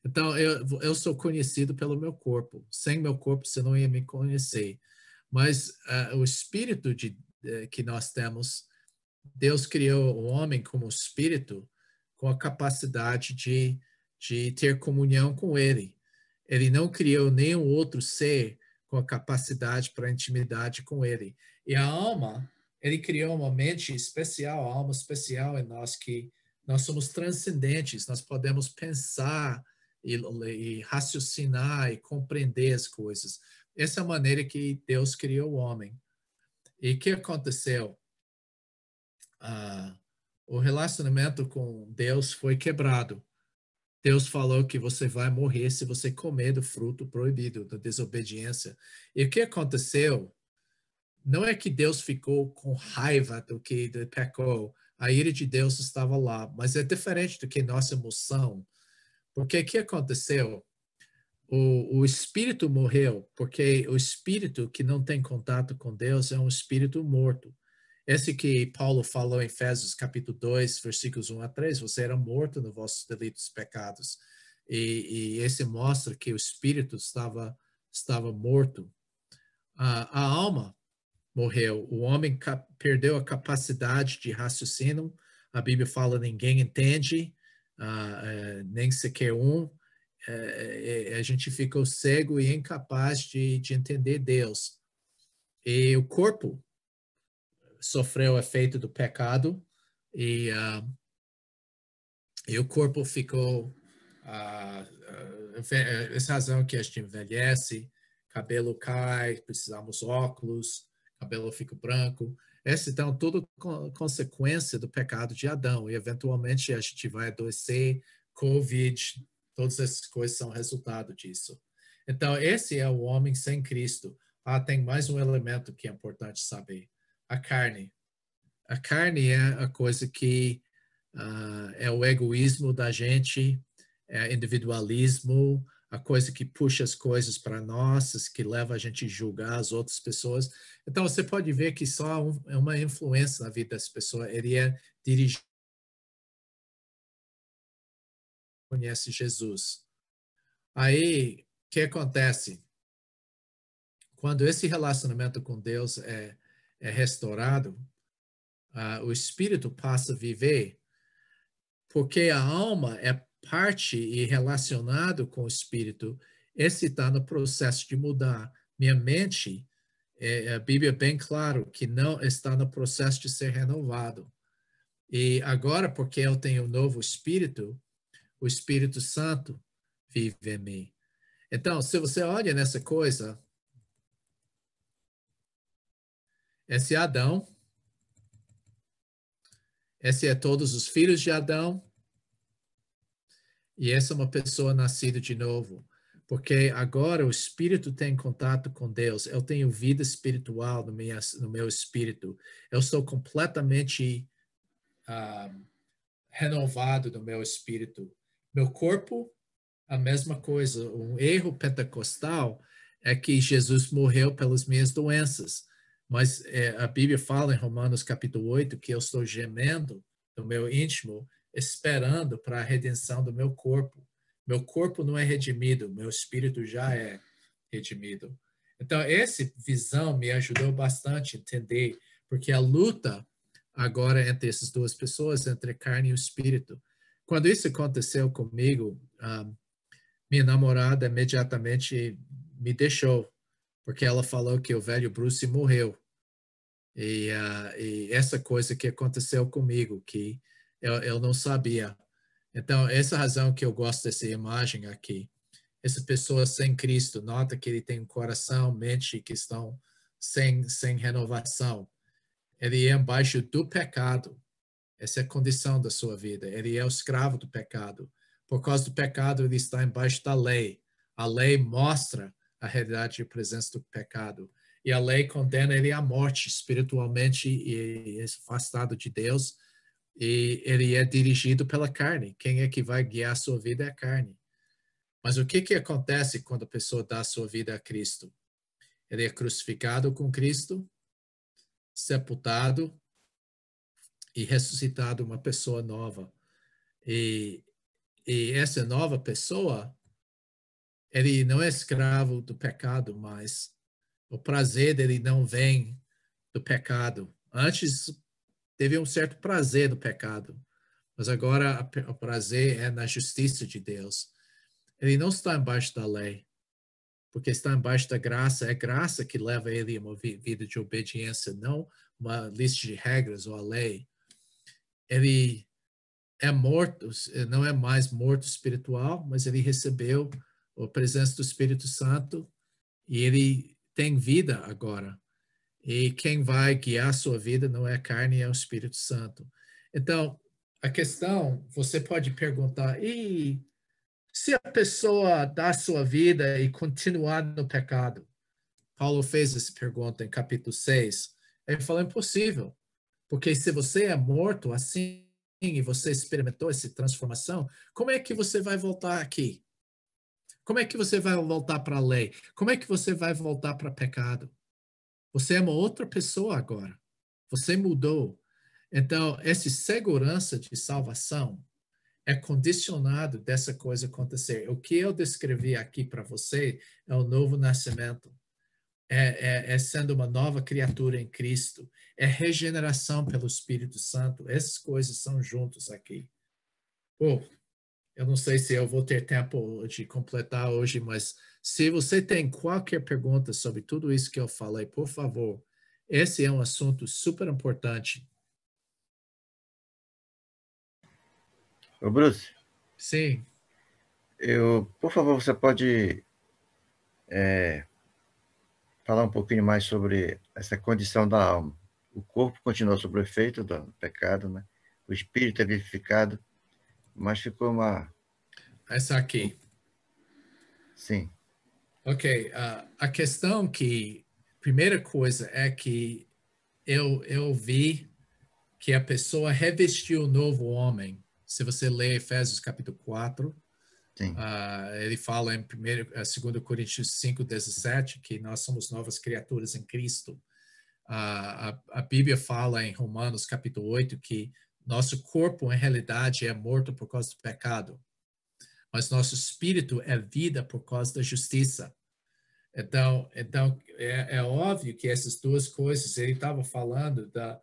Speaker 2: Então, eu sou conhecido pelo meu corpo. Sem meu corpo, você não ia me conhecer. Mas o espírito que nós temos, Deus criou o homem como espírito com a capacidade de ter comunhão com ele. Ele não criou nenhum outro ser com a capacidade para intimidade com ele. E a alma, ele criou uma mente especial, a alma especial em nós, que nós somos transcendentes, nós podemos pensar e raciocinar e compreender as coisas. Essa é a maneira que Deus criou o homem. E o que aconteceu? O relacionamento com Deus foi quebrado. Deus falou que você vai morrer se você comer do fruto proibido, da desobediência. E o que aconteceu? Não é que Deus ficou com raiva do que ele pecou. A ira de Deus estava lá, mas é diferente do que nossa emoção. Porque o que aconteceu? O espírito morreu, porque o espírito que não tem contato com Deus é um espírito morto. Esse que Paulo falou em Efésios capítulo 2, versículos 1 a 3, você era morto nos vossos delitos e pecados. E esse mostra que o espírito estava morto. A alma morreu. O homem perdeu a capacidade de raciocínio. A Bíblia fala ninguém entende, nem sequer um. A gente ficou cego e incapaz de entender Deus. E o corpo sofreu o efeito do pecado e o corpo ficou... essa razão que a gente envelhece, cabelo cai, precisamos óculos, cabelo fica branco. Essa, então, tudo consequência do pecado de Adão. E, eventualmente, a gente vai adoecer, Covid, todas essas coisas são resultado disso. Então, esse é o homem sem Cristo. Tem mais um elemento que é importante saber. A carne. A carne é a coisa que é o egoísmo da gente, é individualismo, a coisa que puxa as coisas para nós, que leva a gente a julgar as outras pessoas. Então, você pode ver que só é uma influência na vida dessa pessoa. Ele é dirigido, conhece Jesus. Aí, o que acontece? Quando esse relacionamento com Deus é restaurado, o espírito passa a viver, porque a alma é parte e relacionado com o espírito. Esse está no processo de mudar. Minha mente, a Bíblia é bem claro que não está no processo de ser renovado. E agora, porque eu tenho um novo espírito, o Espírito Santo vive em mim. Então, se você olha nessa coisa, esse é Adão, esse é todos os filhos de Adão, e essa é uma pessoa nascida de novo. Porque agora o espírito tem contato com Deus. Eu tenho vida espiritual no meu espírito. Eu sou completamente renovado no meu espírito. Meu corpo, a mesma coisa. Um erro pentecostal é que Jesus morreu pelas minhas doenças. Mas a Bíblia fala em Romanos capítulo 8 que eu estou gemendo no meu íntimo, esperando para a redenção do meu corpo. Meu corpo não é redimido, meu espírito já é redimido. Então, essa visão me ajudou bastante a entender, porque a luta agora entre essas duas pessoas, entre a carne e o espírito. Quando isso aconteceu comigo, minha namorada imediatamente me deixou, porque ela falou que o velho Bruce morreu. E essa coisa que aconteceu comigo, que eu não sabia. Então, essa razão que eu gosto dessa imagem aqui. Essa pessoa sem Cristo, nota que ele tem um coração, mente que estão sem renovação. Ele é embaixo do pecado. Essa é a condição da sua vida. Ele é o escravo do pecado. Por causa do pecado, ele está embaixo da lei. A lei mostra a realidade e a presença do pecado. E a lei condena ele à morte espiritualmente e afastado de Deus. E ele é dirigido pela carne. Quem é que vai guiar a sua vida é a carne. Mas o que acontece quando a pessoa dá a sua vida a Cristo? Ele é crucificado com Cristo, sepultado e ressuscitado uma pessoa nova. E essa nova pessoa, ele não é escravo do pecado, mas o prazer dele não vem do pecado. Antes teve um certo prazer do pecado, mas agora o prazer é na justiça de Deus. Ele não está embaixo da lei. porque está embaixo da graça. É graça que leva ele a uma vida de obediência, não uma lista de regras ou a lei. Ele é morto, não é mais morto espiritual, mas ele recebeu a presença do Espírito Santo e ele tem vida agora. E quem vai guiar a sua vida não é a carne, é o Espírito Santo. Então, a questão, você pode perguntar, e se a pessoa dá a sua vida e continuar no pecado? Paulo fez essa pergunta em capítulo 6. Ele falou, impossível. Porque se você é morto assim, e você experimentou essa transformação, como é que você vai voltar aqui? Como é que você vai voltar para a lei? Como é que você vai voltar para o pecado? Você é uma outra pessoa agora. Você mudou. Então, essa segurança de salvação é condicionado dessa coisa acontecer. O que eu descrevi aqui para você é o novo nascimento. É sendo uma nova criatura em Cristo. É regeneração pelo Espírito Santo. Essas coisas são juntos aqui. Bom, eu não sei se eu vou ter tempo de completar hoje, mas se você tem qualquer pergunta sobre tudo isso que eu falei, por favor, esse é um assunto super importante.
Speaker 11: Ô, Bruce.
Speaker 2: Sim.
Speaker 11: Por favor, você pode falar um pouquinho mais sobre essa condição da alma. O corpo continua sob o efeito do pecado, né? O espírito é vivificado, mas ficou uma...
Speaker 2: Essa aqui.
Speaker 11: Sim.
Speaker 2: Ok. A questão que... Primeira coisa é que eu vi que a pessoa revestiu o novo homem. Se você ler Efésios capítulo 4, ele fala em 2 Coríntios 5:17 que nós somos novas criaturas em Cristo. A Bíblia fala em Romanos capítulo 8 que nosso corpo, em realidade, é morto por causa do pecado, mas nosso espírito é vida por causa da justiça. Então é óbvio que essas duas coisas, ele estava falando da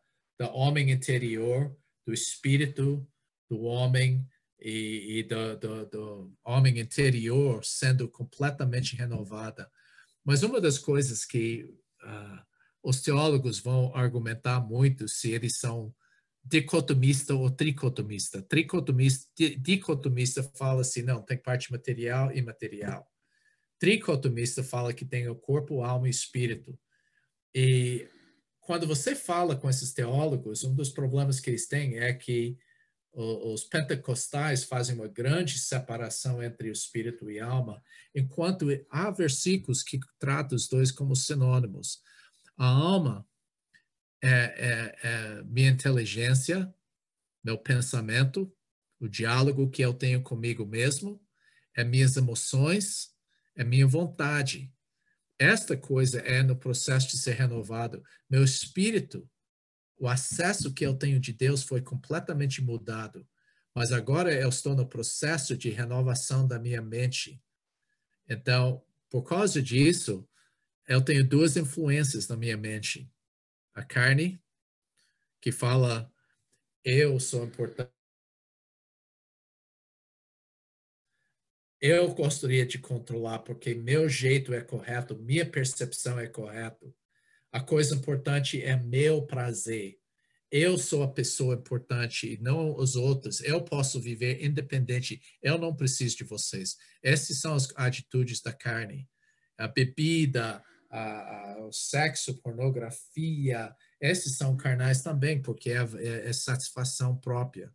Speaker 2: homem interior, do espírito do homem e do homem interior sendo completamente renovada. Mas uma das coisas que os teólogos vão argumentar muito se eles são dicotomista ou tricotomista. Dicotomista fala assim, não, tem parte material e imaterial. Tricotomista fala que tem o corpo, alma e espírito. E quando você fala com esses teólogos, um dos problemas que eles têm é que os pentecostais fazem uma grande separação entre o espírito e a alma, enquanto há versículos que tratam os dois como sinônimos. A alma é minha inteligência, meu pensamento, o diálogo que eu tenho comigo mesmo, é minhas emoções, é minha vontade. Esta coisa é no processo de ser renovado. Meu espírito, o acesso que eu tenho de Deus foi completamente mudado, mas agora eu estou no processo de renovação da minha mente. Então, por causa disso, eu tenho duas influências na minha mente. A carne, que fala, eu sou importante. Eu gostaria de controlar porque meu jeito é correto, minha percepção é correta. A coisa importante é meu prazer. Eu sou a pessoa importante e não os outros. Eu posso viver independente. Eu não preciso de vocês. Essas são as atitudes da carne. A bebida, o sexo, pornografia, esses são carnais também, porque é satisfação própria.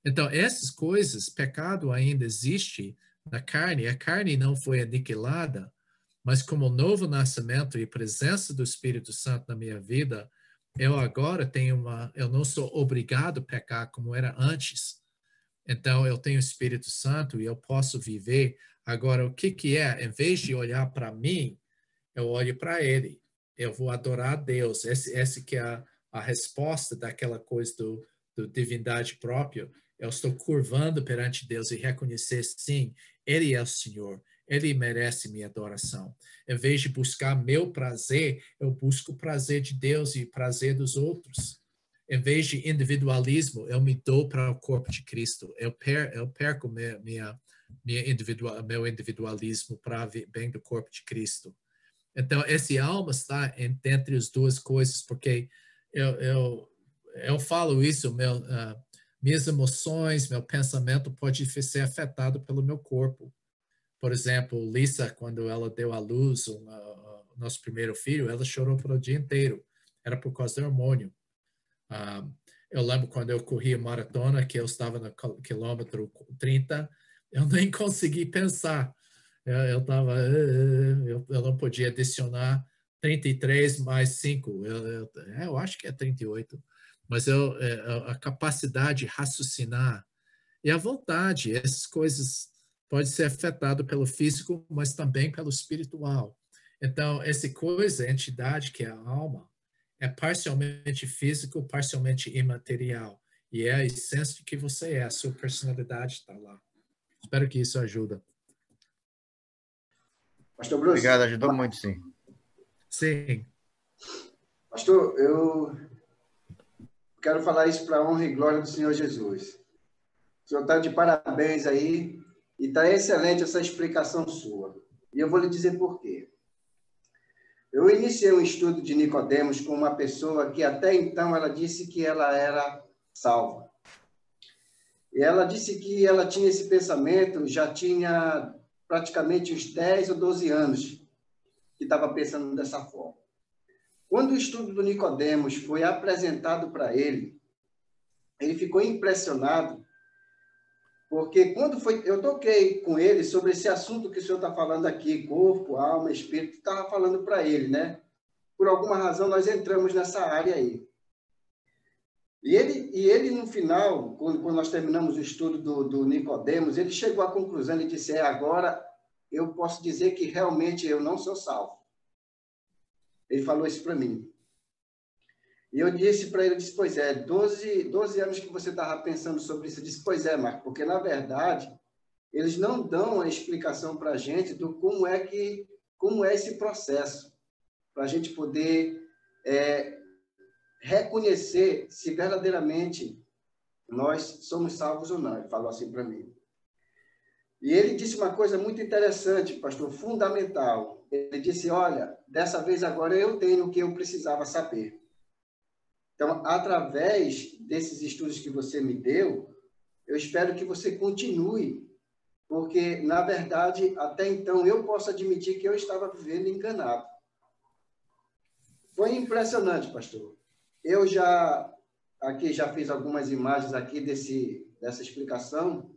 Speaker 2: Então, essas coisas, pecado ainda existe na carne. A carne não foi aniquilada, mas como novo nascimento e presença do Espírito Santo na minha vida, eu agora eu não sou obrigado a pecar como era antes. Então, eu tenho o Espírito Santo e eu posso viver. Agora, o que é? Em vez de olhar para mim, eu olho para Ele. Eu vou adorar a Deus. Esse que é a resposta daquela coisa do divindade própria. Eu estou curvando perante Deus e reconhecer, sim, Ele é o Senhor. Ele merece minha adoração. Em vez de buscar meu prazer, eu busco o prazer de Deus e o prazer dos outros. Em vez de individualismo, eu me dou para o corpo de Cristo. Eu perco meu individualismo para bem do corpo de Cristo. Então, esse alma está entre as duas coisas, porque eu falo isso, minhas emoções, meu pensamento pode ser afetado pelo meu corpo. Por exemplo, Lisa, quando ela deu à luz o nosso primeiro filho, ela chorou pelo dia inteiro. Era por causa do hormônio. Eu lembro quando eu corri a maratona, que eu estava no quilômetro 30, eu nem consegui pensar. Eu não podia adicionar 33 mais 5. Eu acho que é 38. Mas a capacidade de raciocinar e a vontade, essas coisas podem ser afetadas pelo físico, mas também pelo espiritual. Então, essa coisa, entidade que é a alma, é parcialmente físico, parcialmente imaterial. E é a essência de que você é, a sua personalidade está lá. Espero que isso ajude.
Speaker 12: Pastor Bruce.
Speaker 11: Obrigado, ajudou muito, sim.
Speaker 2: Sim.
Speaker 12: Pastor, eu quero falar isso para a honra e glória do Senhor Jesus. O senhor está de parabéns aí e está excelente essa explicação sua. E eu vou lhe dizer por quê. Eu iniciei um estudo de Nicodemos com uma pessoa que até então ela disse que ela era salva. E ela disse que ela tinha esse pensamento, já tinha praticamente uns 10 ou 12 anos que estava pensando dessa forma. Quando o estudo do Nicodemos foi apresentado para ele, ele ficou impressionado, porque quando eu toquei com ele sobre esse assunto que o senhor está falando aqui, corpo, alma, espírito, estava falando para ele, né? Por alguma razão, nós entramos nessa área aí. E ele no final, quando nós terminamos o estudo do Nicodemos, ele chegou à conclusão e disse, agora eu posso dizer que realmente eu não sou salvo. Ele falou isso para mim. E eu disse para ele, pois é, 12 anos que você estava pensando sobre isso. Eu disse, pois é, Marco, porque na verdade, eles não dão a explicação para a gente do como é esse processo, para a gente poder reconhecer se verdadeiramente nós somos salvos ou não. Ele falou assim para mim. E ele disse uma coisa muito interessante, pastor, fundamental. Ele disse, olha, dessa vez agora eu tenho o que eu precisava saber. Então, através desses estudos que você me deu, eu espero que você continue, porque, na verdade, até então, eu posso admitir que eu estava vivendo enganado. Foi impressionante, pastor. Eu já fiz algumas imagens aqui dessa explicação,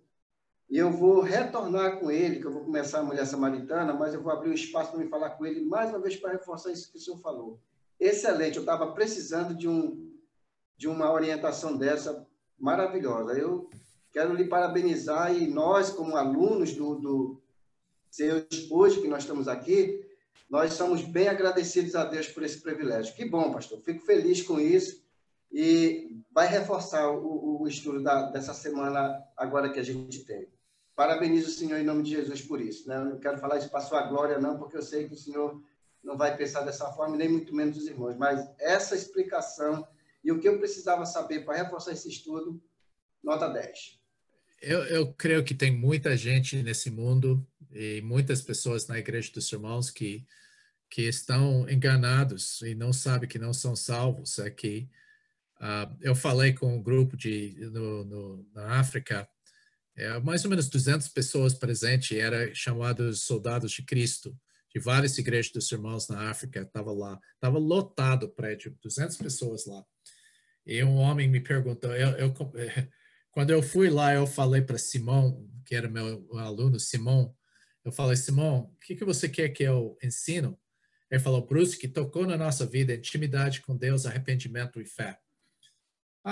Speaker 12: e eu vou retornar com ele, que eu vou começar a Mulher Samaritana, mas eu vou abrir um espaço para me falar com ele mais uma vez para reforçar isso que o senhor falou. Excelente, eu estava precisando de uma orientação dessa maravilhosa. Eu quero lhe parabenizar e nós, como alunos do seus hoje que nós estamos aqui, nós somos bem agradecidos a Deus por esse privilégio. Que bom, pastor. Fico feliz com isso e vai reforçar o estudo dessa semana agora que a gente tem. Parabenizo o senhor em nome de Jesus por isso. Né? Eu não quero falar isso para a sua glória, não, porque eu sei que o senhor não vai pensar dessa forma, nem muito menos os irmãos. Mas essa explicação e o que eu precisava saber para reforçar esse estudo, nota 10.
Speaker 2: Eu creio que tem muita gente nesse mundo e muitas pessoas na Igreja dos Irmãos que estão enganados e não sabem que não são salvos. Aqui, eu falei com um grupo na África, mais ou menos 200 pessoas presentes, era chamados Soldados de Cristo, de várias igrejas dos irmãos na África, estava lá, estava lotado o prédio, 200 pessoas lá. E um homem me perguntou, quando eu fui lá, eu falei para Simão, que era meu aluno, Simão, eu falei, Simão, o que você quer que eu ensino? Ele falou, Bruce, que tocou na nossa vida, intimidade com Deus, arrependimento e fé.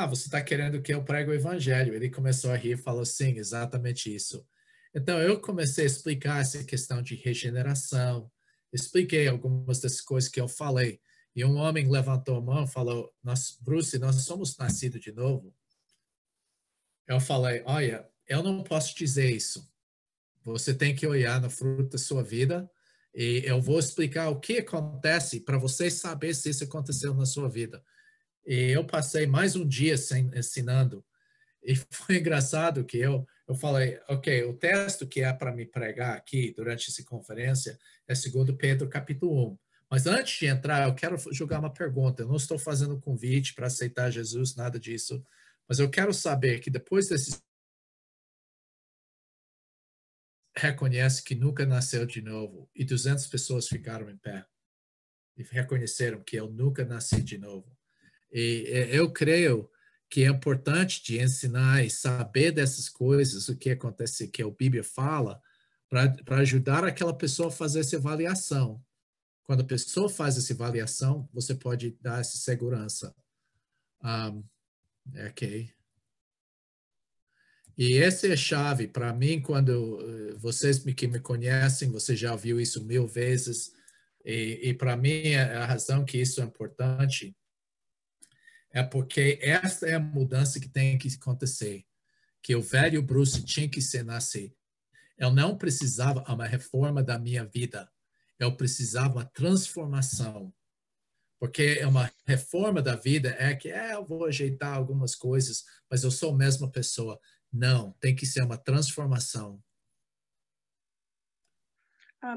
Speaker 2: Você está querendo que eu pregue o evangelho? Ele começou a rir e falou, sim, exatamente isso. Então, eu comecei a explicar essa questão de regeneração, expliquei algumas das coisas que eu falei. E um homem levantou a mão e falou, Bruce, nós somos nascidos de novo. Eu falei, olha, eu não posso dizer isso. Você tem que olhar no fruto da sua vida e eu vou explicar o que acontece para você saber se isso aconteceu na sua vida. E eu passei mais um dia ensinando. E foi engraçado que eu falei, ok, o texto que é para me pregar aqui durante essa conferência é 2 Pedro capítulo 1. Mas antes de entrar, eu quero jogar uma pergunta. Eu não estou fazendo convite para aceitar Jesus, nada disso. Mas eu quero saber que depois desse reconhece que nunca nasceu de novo e 200 pessoas ficaram em pé e reconheceram que eu nunca nasci de novo. E eu creio que é importante de ensinar e saber dessas coisas, o que acontece, que a Bíblia fala, para ajudar aquela pessoa a fazer essa avaliação. Quando a pessoa faz essa avaliação, você pode dar essa segurança. Ok. E essa é a chave para mim, quando vocês que me conhecem, você já viu isso 1000 vezes, e para mim a razão que isso é importante é porque essa é a mudança que tem que acontecer, que o velho Bruce tinha que ser nascer. Eu não precisava uma reforma da minha vida, eu precisava uma transformação. Porque uma reforma da vida é que eu vou ajeitar algumas coisas, mas eu sou a mesma pessoa. Não, tem que ser uma transformação.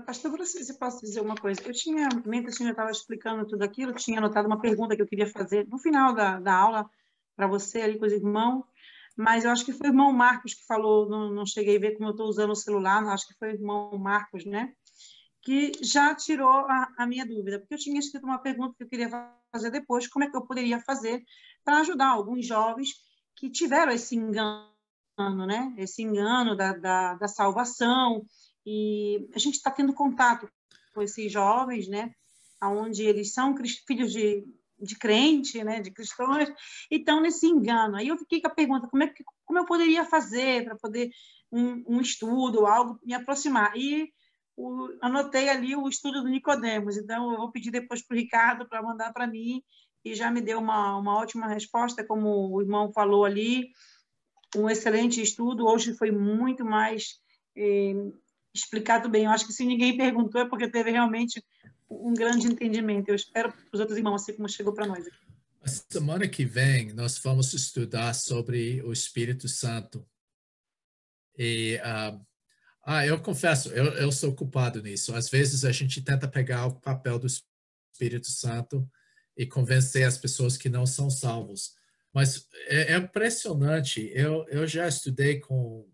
Speaker 9: Pastor, você pode dizer uma coisa? Eu tinha, mentre o senhor estava explicando tudo aquilo, eu tinha anotado uma pergunta que eu queria fazer no final da aula para você, ali com os irmãos, mas eu acho que foi o irmão Marcos que falou, não cheguei a ver como eu estou usando o celular, acho que foi o irmão Marcos, né? Que já tirou a minha dúvida, porque eu tinha escrito uma pergunta que eu queria fazer depois, como é que eu poderia fazer para ajudar alguns jovens que tiveram esse engano, né? Esse engano da salvação, e a gente está tendo contato com esses jovens, né? Onde eles são filhos de crente, né? De cristãos, e estão nesse engano. Aí eu fiquei com a pergunta, como eu poderia fazer para poder um estudo, algo, me aproximar? E anotei ali o estudo do Nicodemos, então eu vou pedir depois para o Ricardo para mandar para mim, e já me deu uma ótima resposta, como o irmão falou ali, um excelente estudo, hoje foi muito mais explicado bem. Eu acho que se ninguém perguntou é porque teve realmente um grande entendimento. Eu espero para os outros irmãos, assim como chegou para nós aqui.
Speaker 2: A semana que vem nós vamos estudar sobre o Espírito Santo. E eu confesso, eu sou culpado nisso. Às vezes a gente tenta pegar o papel do Espírito Santo e convencer as pessoas que não são salvos. Mas é impressionante. Eu já estudei com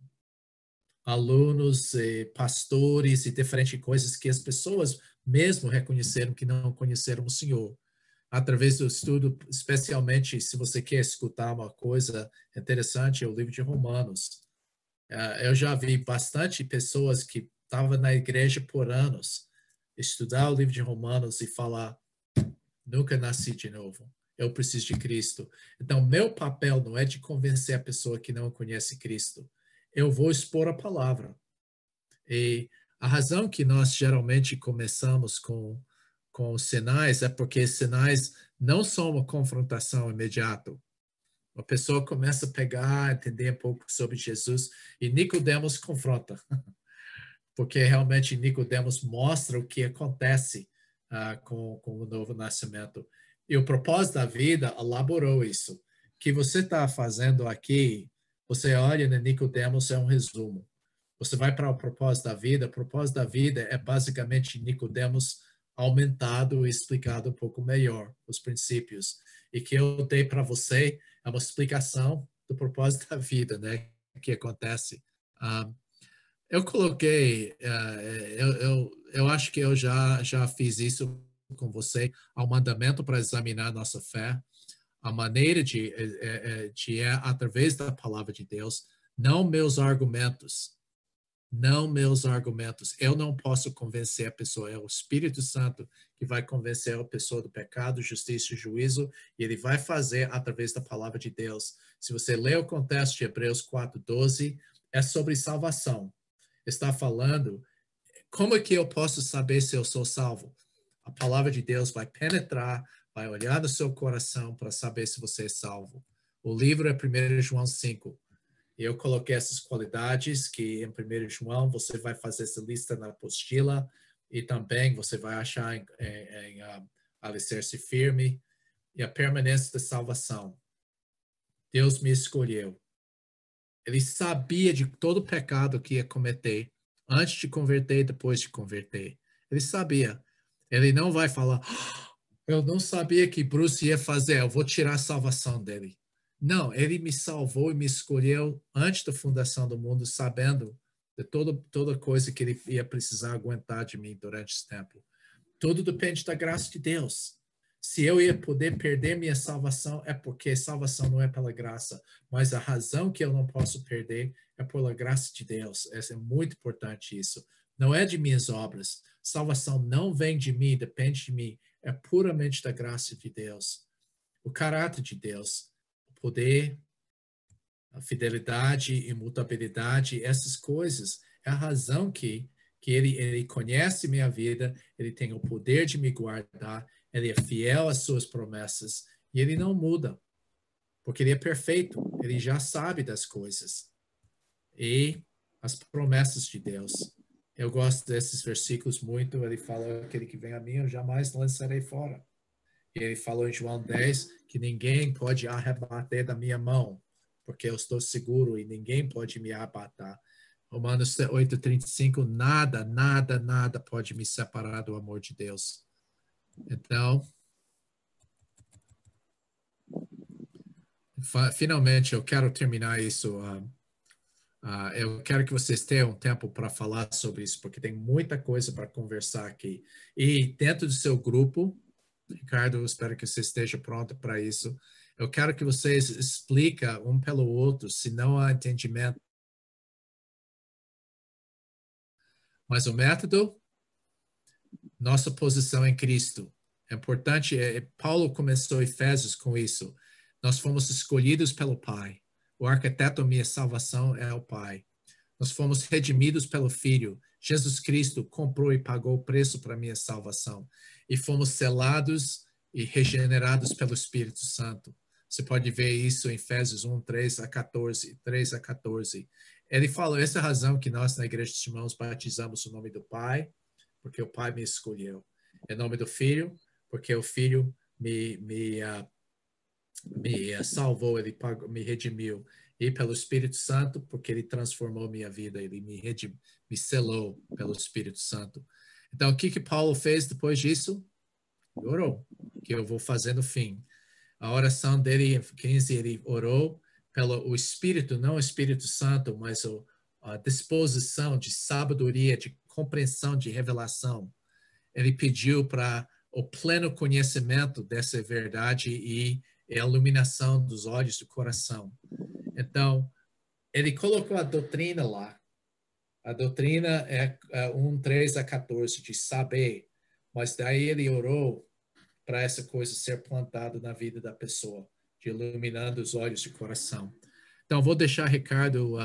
Speaker 2: alunos, pastores e diferentes coisas que as pessoas mesmo reconheceram que não conheceram o Senhor. Através do estudo, especialmente se você quer escutar uma coisa interessante, é o livro de Romanos. Eu já vi bastante pessoas que estavam na igreja por anos estudar o livro de Romanos e falar: nunca nasci de novo, eu preciso de Cristo. Então, meu papel não é de convencer a pessoa que não conhece Cristo. Eu vou expor a palavra. E a razão que nós geralmente começamos com os sinais é porque sinais não são uma confrontação imediata. A pessoa começa a pegar, entender um pouco sobre Jesus, e Nicodemos confronta, porque realmente Nicodemos mostra o que acontece com o novo nascimento. E o propósito da vida elaborou isso. O que você está fazendo aqui, você olha no Nicodemos, é um resumo. Você vai para o propósito da vida é basicamente Nicodemos aumentado e explicado um pouco melhor, os princípios. E que eu dei para você é uma explicação do propósito da vida, né? Que acontece. Eu coloquei, eu acho que eu já fiz isso com você, ao mandamento para examinar nossa fé, a maneira de através da palavra de Deus, não meus argumentos. Não meus argumentos. Eu não posso convencer a pessoa. É o Espírito Santo que vai convencer a pessoa do pecado, justiça e juízo, e ele vai fazer através da palavra de Deus. Se você ler o contexto de Hebreus 4:12, é sobre salvação. Está falando, como é que eu posso saber se eu sou salvo? A palavra de Deus vai penetrar, vai olhar no seu coração para saber se você é salvo. O livro é 1 João 5. Eu coloquei essas qualidades que em 1 João você vai fazer essa lista na apostila e também você vai achar em Alicerce Firme e a permanência da salvação. Deus me escolheu. Ele sabia de todo o pecado que ia cometer, antes de converter e depois de converter. Ele sabia. Ele não vai falar, eu não sabia que Bruce ia fazer, eu vou tirar a salvação dele. Não, ele me salvou e me escolheu antes da fundação do mundo, sabendo de toda coisa que ele ia precisar aguentar de mim durante esse tempo. Tudo depende da graça de Deus. Se eu ia poder perder minha salvação, é porque salvação não é pela graça, mas a razão que eu não posso perder é pela graça de Deus. É muito importante isso. Não é de minhas obras. Salvação não vem de mim, depende de mim. É puramente da graça de Deus. O caráter de Deus, o poder, a fidelidade, imutabilidade, essas coisas, é a razão que ele conhece minha vida, ele tem o poder de me guardar, ele é fiel às suas promessas e ele não muda, porque ele é perfeito, ele já sabe das coisas. E as promessas de Deus. Eu gosto desses versículos muito, ele fala, aquele que vem a mim, eu jamais lançarei fora. E ele falou em João 10 que ninguém pode arrebatar da minha mão, porque eu estou seguro e ninguém pode me arrebatar. Romanos 8:35, nada pode me separar do amor de Deus. Então, finalmente, eu quero terminar isso. Eu quero que vocês tenham um tempo para falar sobre isso, porque tem muita coisa para conversar aqui. E dentro do seu grupo, Ricardo, eu espero que você esteja pronto para isso. Eu quero que vocês expliquem um pelo outro, se não há entendimento. Mas o método, nossa posição em Cristo. É importante, Paulo começou Efésios com isso. Nós fomos escolhidos pelo Pai. O arquiteto da minha salvação é o Pai. Nós fomos redimidos pelo Filho. Jesus Cristo comprou e pagou o preço para a minha salvação. E fomos selados e regenerados pelo Espírito Santo. Você pode ver isso em Efésios 1, 3 a 14. Ele falou, essa é a razão que nós na Igreja dos Irmãos batizamos o nome do Pai, porque o Pai me escolheu. Em nome do Filho, porque o Filho me salvou, ele pagou, me redimiu. E pelo Espírito Santo, porque ele transformou minha vida, ele me selou pelo Espírito Santo. Então, o que Paulo fez depois disso? Orou, que eu vou fazer no fim. A oração dele, em 15, ele orou pelo Espírito, não o Espírito Santo, mas a disposição de sabedoria, de compreensão, de revelação. Ele pediu para o pleno conhecimento dessa verdade e a iluminação dos olhos do coração. Então, ele colocou a doutrina lá. A doutrina é 1, 3 a 14, de saber. Mas daí ele orou para essa coisa ser plantada na vida da pessoa, de iluminando os olhos do coração. Então, vou deixar Ricardo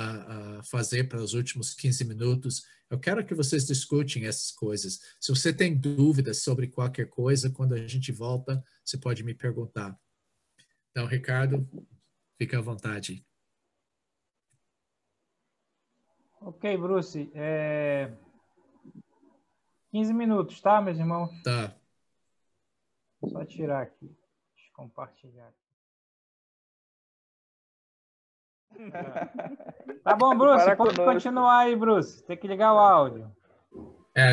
Speaker 2: fazer para os últimos 15 minutos. Eu quero que vocês discutem essas coisas. Se você tem dúvidas sobre qualquer coisa, quando a gente volta, você pode me perguntar. Então, Ricardo, fica à vontade.
Speaker 1: Ok, Bruce. 15 minutos, tá, meus irmãos?
Speaker 2: Tá.
Speaker 1: Só tirar aqui. Deixa eu compartilhar. Tá bom, Bruce. Pode continuar aí, Bruce. Tem que ligar o áudio.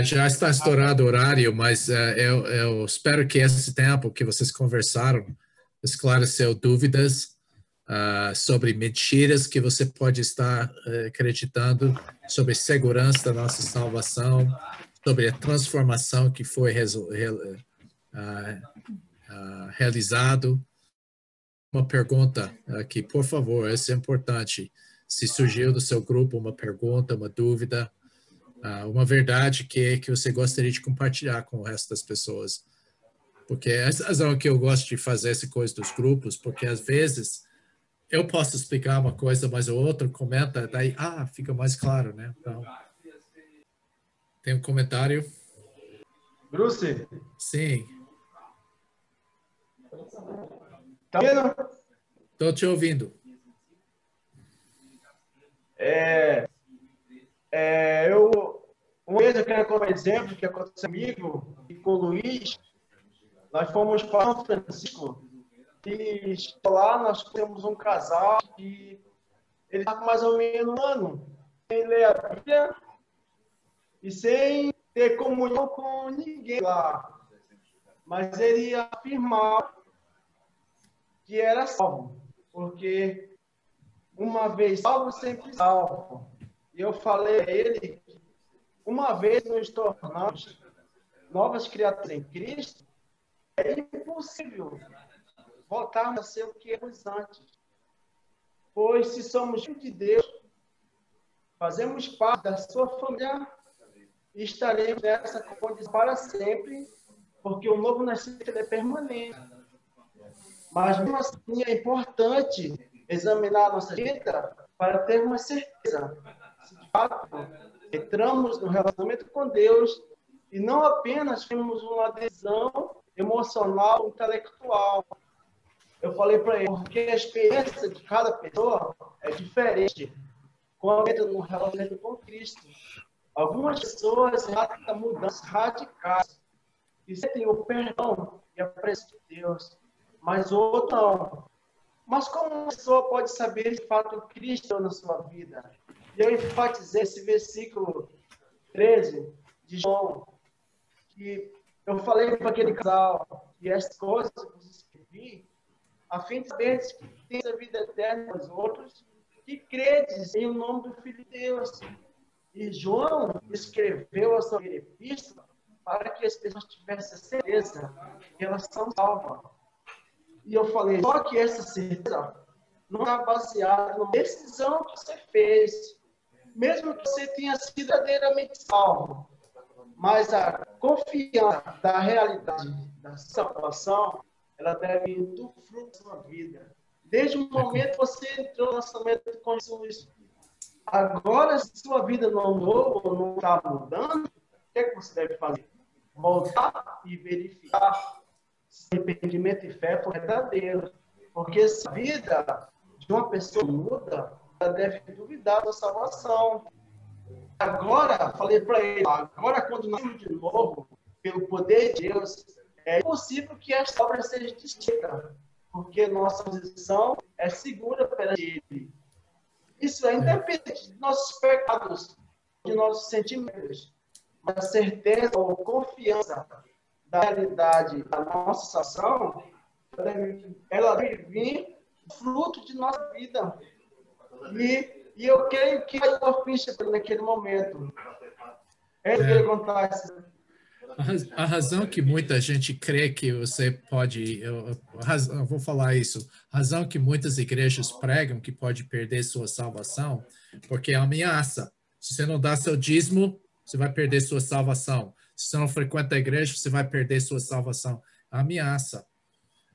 Speaker 2: Já está estourado o horário, mas eu espero que esse tempo que vocês conversaram esclareceu dúvidas sobre mentiras que você pode estar acreditando, sobre segurança da nossa salvação, sobre a transformação que foi realizado. Uma pergunta aqui, por favor, isso é importante. Se surgiu do seu grupo uma pergunta, uma dúvida, uma verdade que você gostaria de compartilhar com o resto das pessoas. Porque essa é a razão que eu gosto de fazer essa coisa dos grupos, porque às vezes eu posso explicar uma coisa, mas o outro comenta, daí, fica mais claro, né? Então, tem um comentário?
Speaker 6: Bruce?
Speaker 2: Sim.
Speaker 6: Tá vendo?
Speaker 2: Estou te ouvindo.
Speaker 6: Uma vez eu quero como exemplo que aconteceu comigo e com o Luiz. Nós fomos para São Francisco e lá nós temos um casal e ele está com mais ou menos 1 ano sem ler a Bíblia e sem ter comunhão com ninguém lá. Mas ele ia afirmar que era salvo, porque uma vez salvo, sempre salvo. E eu falei a ele que uma vez nos tornamos novas criaturas em Cristo, é impossível voltarmos a ser o que éramos antes. Pois se somos filhos de Deus, fazemos parte da sua família e estaremos nessa condição para sempre, porque o novo nascimento é permanente. Mas mesmo assim é importante examinar a nossa vida para ter uma certeza se de fato entramos no relacionamento com Deus e não apenas temos uma adesão emocional, intelectual. Eu falei para ele, porque a experiência de cada pessoa é diferente quando entra no relacionamento com Cristo. Algumas pessoas relatam mudanças radicais e sentem o perdão e a presença de Deus, mas outras não. Mas como uma pessoa pode saber de fato Cristo na sua vida? E eu enfatizei esse versículo 13 de João, que eu falei para aquele casal que as coisas que eu escrevi, a fim de saber que tem a vida eterna aos outros, que credes em o nome do Filho de Deus. E João escreveu a sua epístola para que as pessoas tivessem certeza que elas são salvas. E eu falei, só que essa certeza não está baseada numa decisão que você fez, mesmo que você tenha sido verdadeiramente salvo. Mas a confiança da realidade da salvação, ela deve ir do fruto da sua vida. Desde o momento que você entrou no relacionamento com Jesus. Agora, se sua vida não mudou ou não está mudando, o que é que você deve fazer? Voltar e verificar se o arrependimento e fé for verdadeiro. Porque se a vida de uma pessoa muda, ela deve duvidar da salvação. Agora, falei para ele, agora quando nascemos de novo, pelo poder de Deus, é impossível que esta obra seja distinta, porque nossa posição é segura perante Ele. Isso é independente de nossos pecados, de nossos sentimentos, da certeza ou confiança da realidade da nossa salvação, ela deve vir fruto de nossa vida. E eu creio que foi uma ficha naquele momento. É isso que ele acontece.
Speaker 2: A razão que muita gente crê que você pode, eu vou falar isso, a razão que muitas igrejas pregam que pode perder sua salvação, porque é ameaça. Se você não dá seu dízimo, você vai perder sua salvação. Se você não frequenta a igreja, você vai perder sua salvação. É ameaça.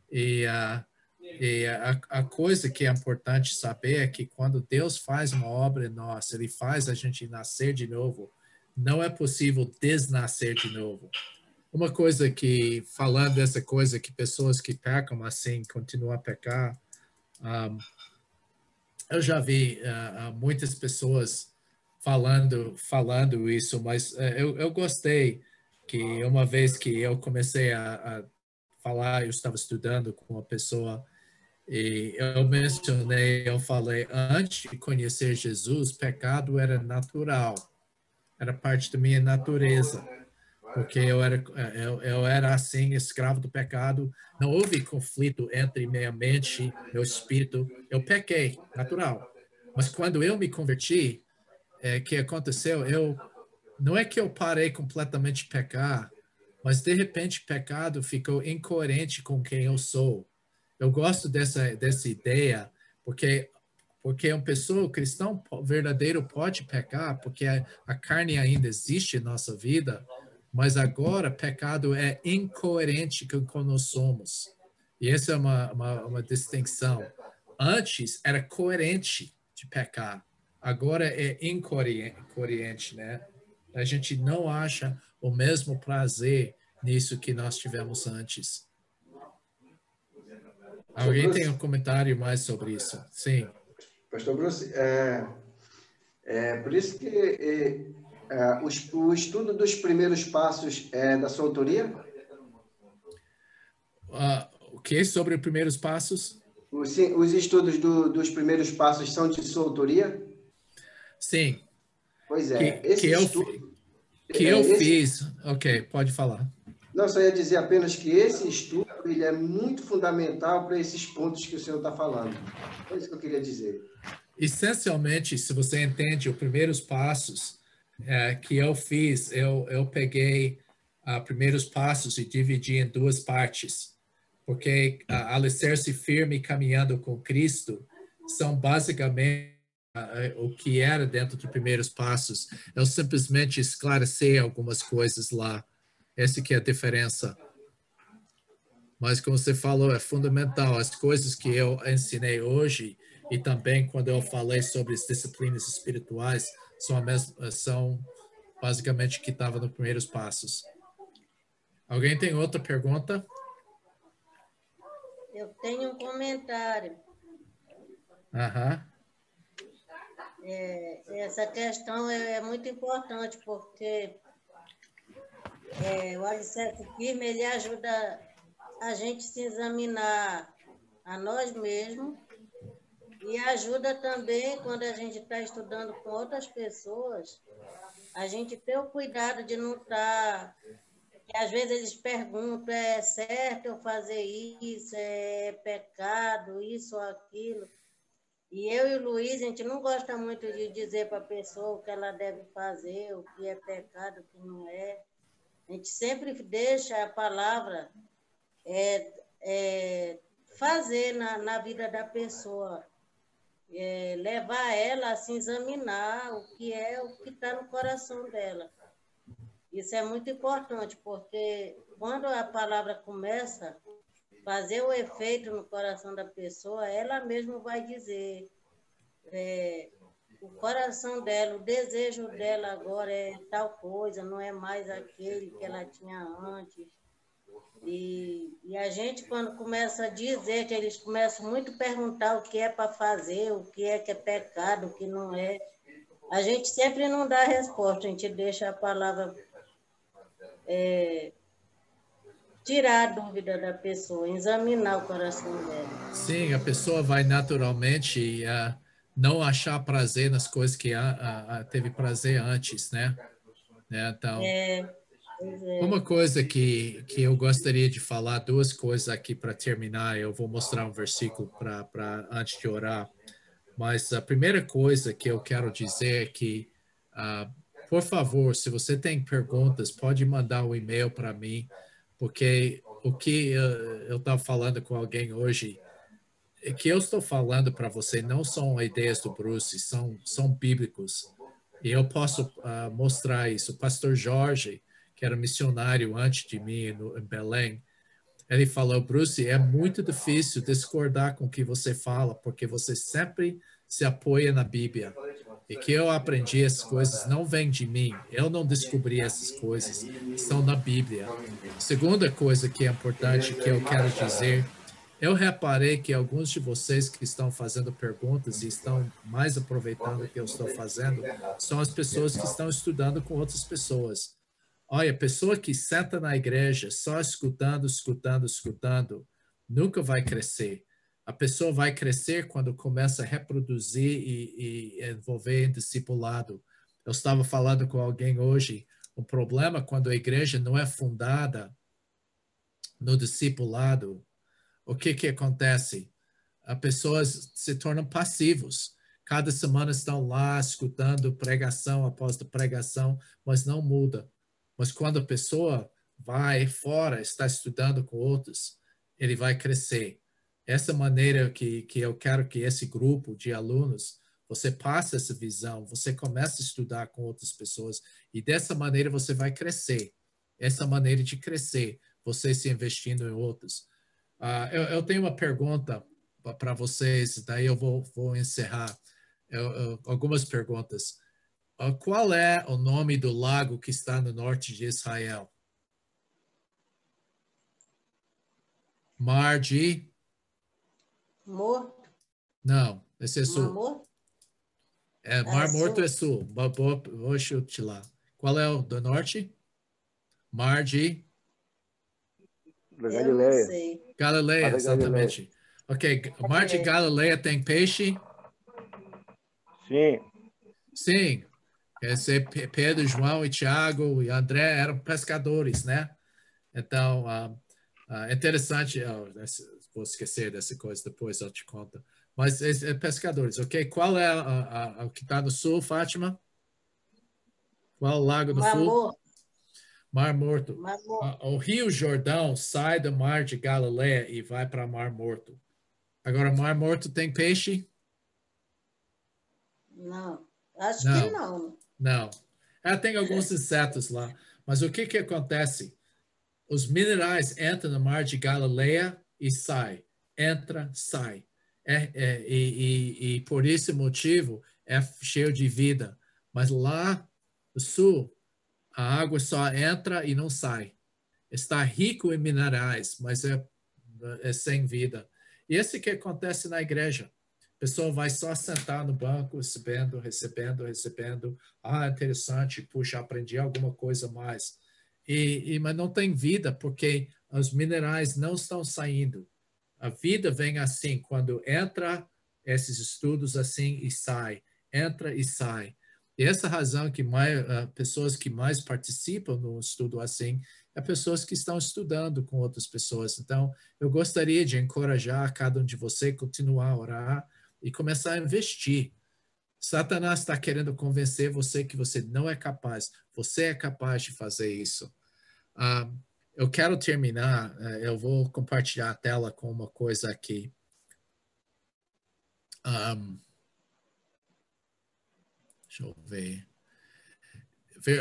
Speaker 2: E a coisa que é importante saber é que quando Deus faz uma obra em nós, Ele faz a gente nascer de novo. Não é possível desnascer de novo. Uma coisa que, falando dessa coisa que pessoas que pecam assim, continuam a pecar, eu já vi muitas pessoas falando isso, mas eu gostei que uma vez que eu comecei a falar, eu estava estudando com uma pessoa e eu falei, antes de conhecer Jesus, pecado era natural. Era parte da minha natureza, porque eu era assim, escravo do pecado. Não houve conflito entre minha mente, meu espírito. Eu pequei, natural. Mas quando eu me converti, que aconteceu? Não é que eu parei completamente de pecar, mas de repente o pecado ficou incoerente com quem eu sou. Eu gosto dessa ideia, porque uma pessoa cristã verdadeiro pode pecar, porque a carne ainda existe em nossa vida, mas agora pecado é incoerente com como nós somos. E essa é uma distinção. Antes era coerente de pecar, agora é incoerente, né? A gente não acha o mesmo prazer nisso que nós tivemos antes. Alguém tem um comentário mais sobre isso? Sim.
Speaker 12: Pastor Bruce, por isso que o estudo dos primeiros passos é da sua autoria?
Speaker 2: O que sobre os primeiros passos?
Speaker 12: Os estudos dos primeiros passos são de sua autoria?
Speaker 2: Sim.
Speaker 12: Pois é.
Speaker 2: Que eu fiz. Ok, pode falar.
Speaker 12: Não, só ia dizer apenas que esse estudo ele é muito fundamental para esses pontos que o senhor está falando. É isso que eu queria dizer.
Speaker 2: Essencialmente, se você entende os primeiros passos que eu fiz, eu peguei primeiros passos e dividi em duas partes, porque alicerce firme caminhando com Cristo são basicamente o que era dentro dos primeiros passos. Eu simplesmente esclareci algumas coisas lá. Essa que é a diferença. Mas, como você falou, é fundamental. As coisas que eu ensinei hoje e também quando eu falei sobre as disciplinas espirituais são basicamente o que estava nos primeiros passos. Alguém tem outra pergunta?
Speaker 4: Eu tenho um comentário. Essa questão é muito importante, porque o alicerce firme, ele ajuda a gente se examinar a nós mesmos e ajuda também, quando a gente está estudando com outras pessoas, a gente ter o cuidado de não estar... que às vezes eles perguntam, é certo eu fazer isso, é pecado, isso ou aquilo. E eu e o Luiz, a gente não gosta muito de dizer para a pessoa o que ela deve fazer, o que é pecado, o que não é. A gente sempre deixa a palavra fazer na vida da pessoa, levar ela a se examinar o que está no coração dela. Isso é muito importante, porque quando a palavra começa a fazer o efeito no coração da pessoa, ela mesma vai dizer o coração dela, o desejo dela agora é tal coisa, não é mais aquele que ela tinha antes. E a gente, quando começa a dizer, que eles começam muito a perguntar o que é para fazer, o que é pecado, o que não é, a gente sempre não dá a resposta, a gente deixa a palavra tirar a dúvida da pessoa, examinar o coração dela.
Speaker 2: Sim, a pessoa vai naturalmente não achar prazer nas coisas que teve prazer antes, né? Então, uma coisa que eu gostaria de falar, duas coisas aqui para terminar, eu vou mostrar um versículo antes de orar, mas a primeira coisa que eu quero dizer é que, por favor, se você tem perguntas, pode mandar um e-mail para mim, porque o que eu estava falando com alguém hoje, que eu estou falando para você não são ideias do Bruce, são bíblicos. E eu posso mostrar isso. O pastor Jorge, que era missionário antes de mim em Belém, ele falou, Bruce, é muito difícil discordar com o que você fala, porque você sempre se apoia na Bíblia. E que eu aprendi essas coisas não vêm de mim. Eu não descobri essas coisas. Estão na Bíblia. Segunda coisa que é importante que eu quero dizer, eu reparei que alguns de vocês que estão fazendo perguntas e estão mais aproveitando o que eu estou fazendo são as pessoas que estão estudando com outras pessoas. Olha, a pessoa que senta na igreja só escutando, nunca vai crescer. A pessoa vai crescer quando começa a reproduzir e envolver em discipulado. Eu estava falando com alguém hoje, o problema quando a igreja não é fundada no discipulado, o que acontece? As pessoas se tornam passivos. Cada semana estão lá escutando pregação após pregação, mas não muda. Mas quando a pessoa vai fora, está estudando com outros, ele vai crescer. Essa maneira que eu quero que esse grupo de alunos, você passe essa visão, você começa a estudar com outras pessoas e dessa maneira você vai crescer. Essa maneira de crescer, você se investindo em outros. Eu tenho uma pergunta para vocês, daí eu vou encerrar. Algumas perguntas. Qual é o nome do lago que está no norte de Israel? Mar de...
Speaker 4: Morto.
Speaker 2: Não, esse é sul.
Speaker 4: Mar Morto?
Speaker 2: Mar Morto é sul. Vou chutar lá. Qual é o do norte? Mar de...
Speaker 8: Da Galileia.
Speaker 2: Galileia, exatamente. Ok, o Mar de Galileia tem peixe?
Speaker 8: Sim.
Speaker 2: Sim. Quer dizer, Pedro, João e Tiago e André eram pescadores, né? Então, é interessante, vou esquecer dessa coisa, depois eu te conto. Mas pescadores, ok? Qual é o que está no sul, Fátima? Qual o lago do
Speaker 4: Mar
Speaker 2: sul?
Speaker 4: Morto.
Speaker 2: Mar Morto.
Speaker 4: Mar Morto.
Speaker 2: O Rio Jordão sai do Mar de Galileia e vai para Mar Morto. Agora, Mar Morto tem peixe?
Speaker 4: Não, acho que
Speaker 2: Não,
Speaker 4: não.
Speaker 2: não. Tem alguns insetos lá. Mas o que acontece? Os minerais entram no Mar de Galileia e saem. Entra, sai. E por esse motivo é cheio de vida. Mas lá no sul, a água só entra e não sai. Está rico em minerais, mas é sem vida. E esse que acontece na igreja. A pessoa vai só sentar no banco, recebendo, recebendo, recebendo. Interessante, puxa, aprendi alguma coisa mais. Mas não tem vida, porque os minerais não estão saindo. A vida vem assim, quando entra esses estudos assim e sai. Entra e sai. E essa razão que pessoas que mais participam no estudo assim é pessoas que estão estudando com outras pessoas. Então, eu gostaria de encorajar cada um de vocês a continuar a orar e começar a investir. Satanás está querendo convencer você que você não é capaz. Você é capaz de fazer isso. Eu quero terminar. Eu vou compartilhar a tela com uma coisa aqui. Deixa eu ver.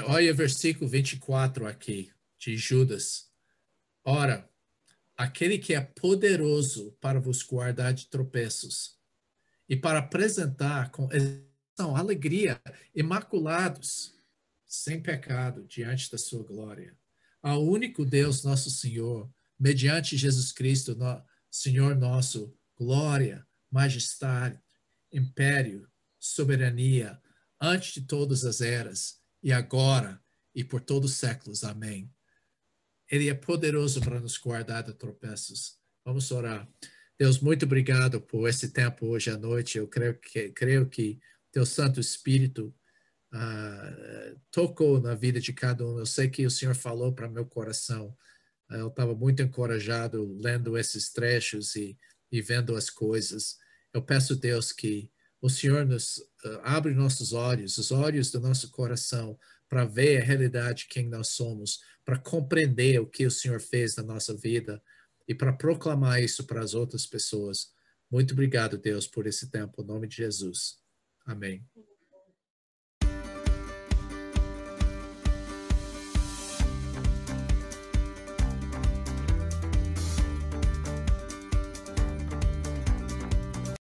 Speaker 2: Olha o versículo 24 aqui, de Judas. Ora, aquele que é poderoso para vos guardar de tropeços e para apresentar com alegria, imaculados, sem pecado, diante da sua glória. Ao único Deus, nosso Senhor, mediante Jesus Cristo, Senhor nosso, glória, majestade, império, soberania, antes de todas as eras, e agora e por todos os séculos. Amém. Ele é poderoso para nos guardar de tropeços. Vamos orar. Deus, muito obrigado por esse tempo hoje à noite. Eu creio que teu Santo Espírito tocou na vida de cada um. Eu sei que o Senhor falou para meu coração. Eu estava muito encorajado lendo esses trechos e vendo as coisas. Eu peço, Deus, que o Senhor nos abre nossos olhos, os olhos do nosso coração, para ver a realidade de quem nós somos, para compreender o que o Senhor fez na nossa vida e para proclamar isso para as outras pessoas. Muito obrigado, Deus, por esse tempo. Em nome de Jesus. Amém.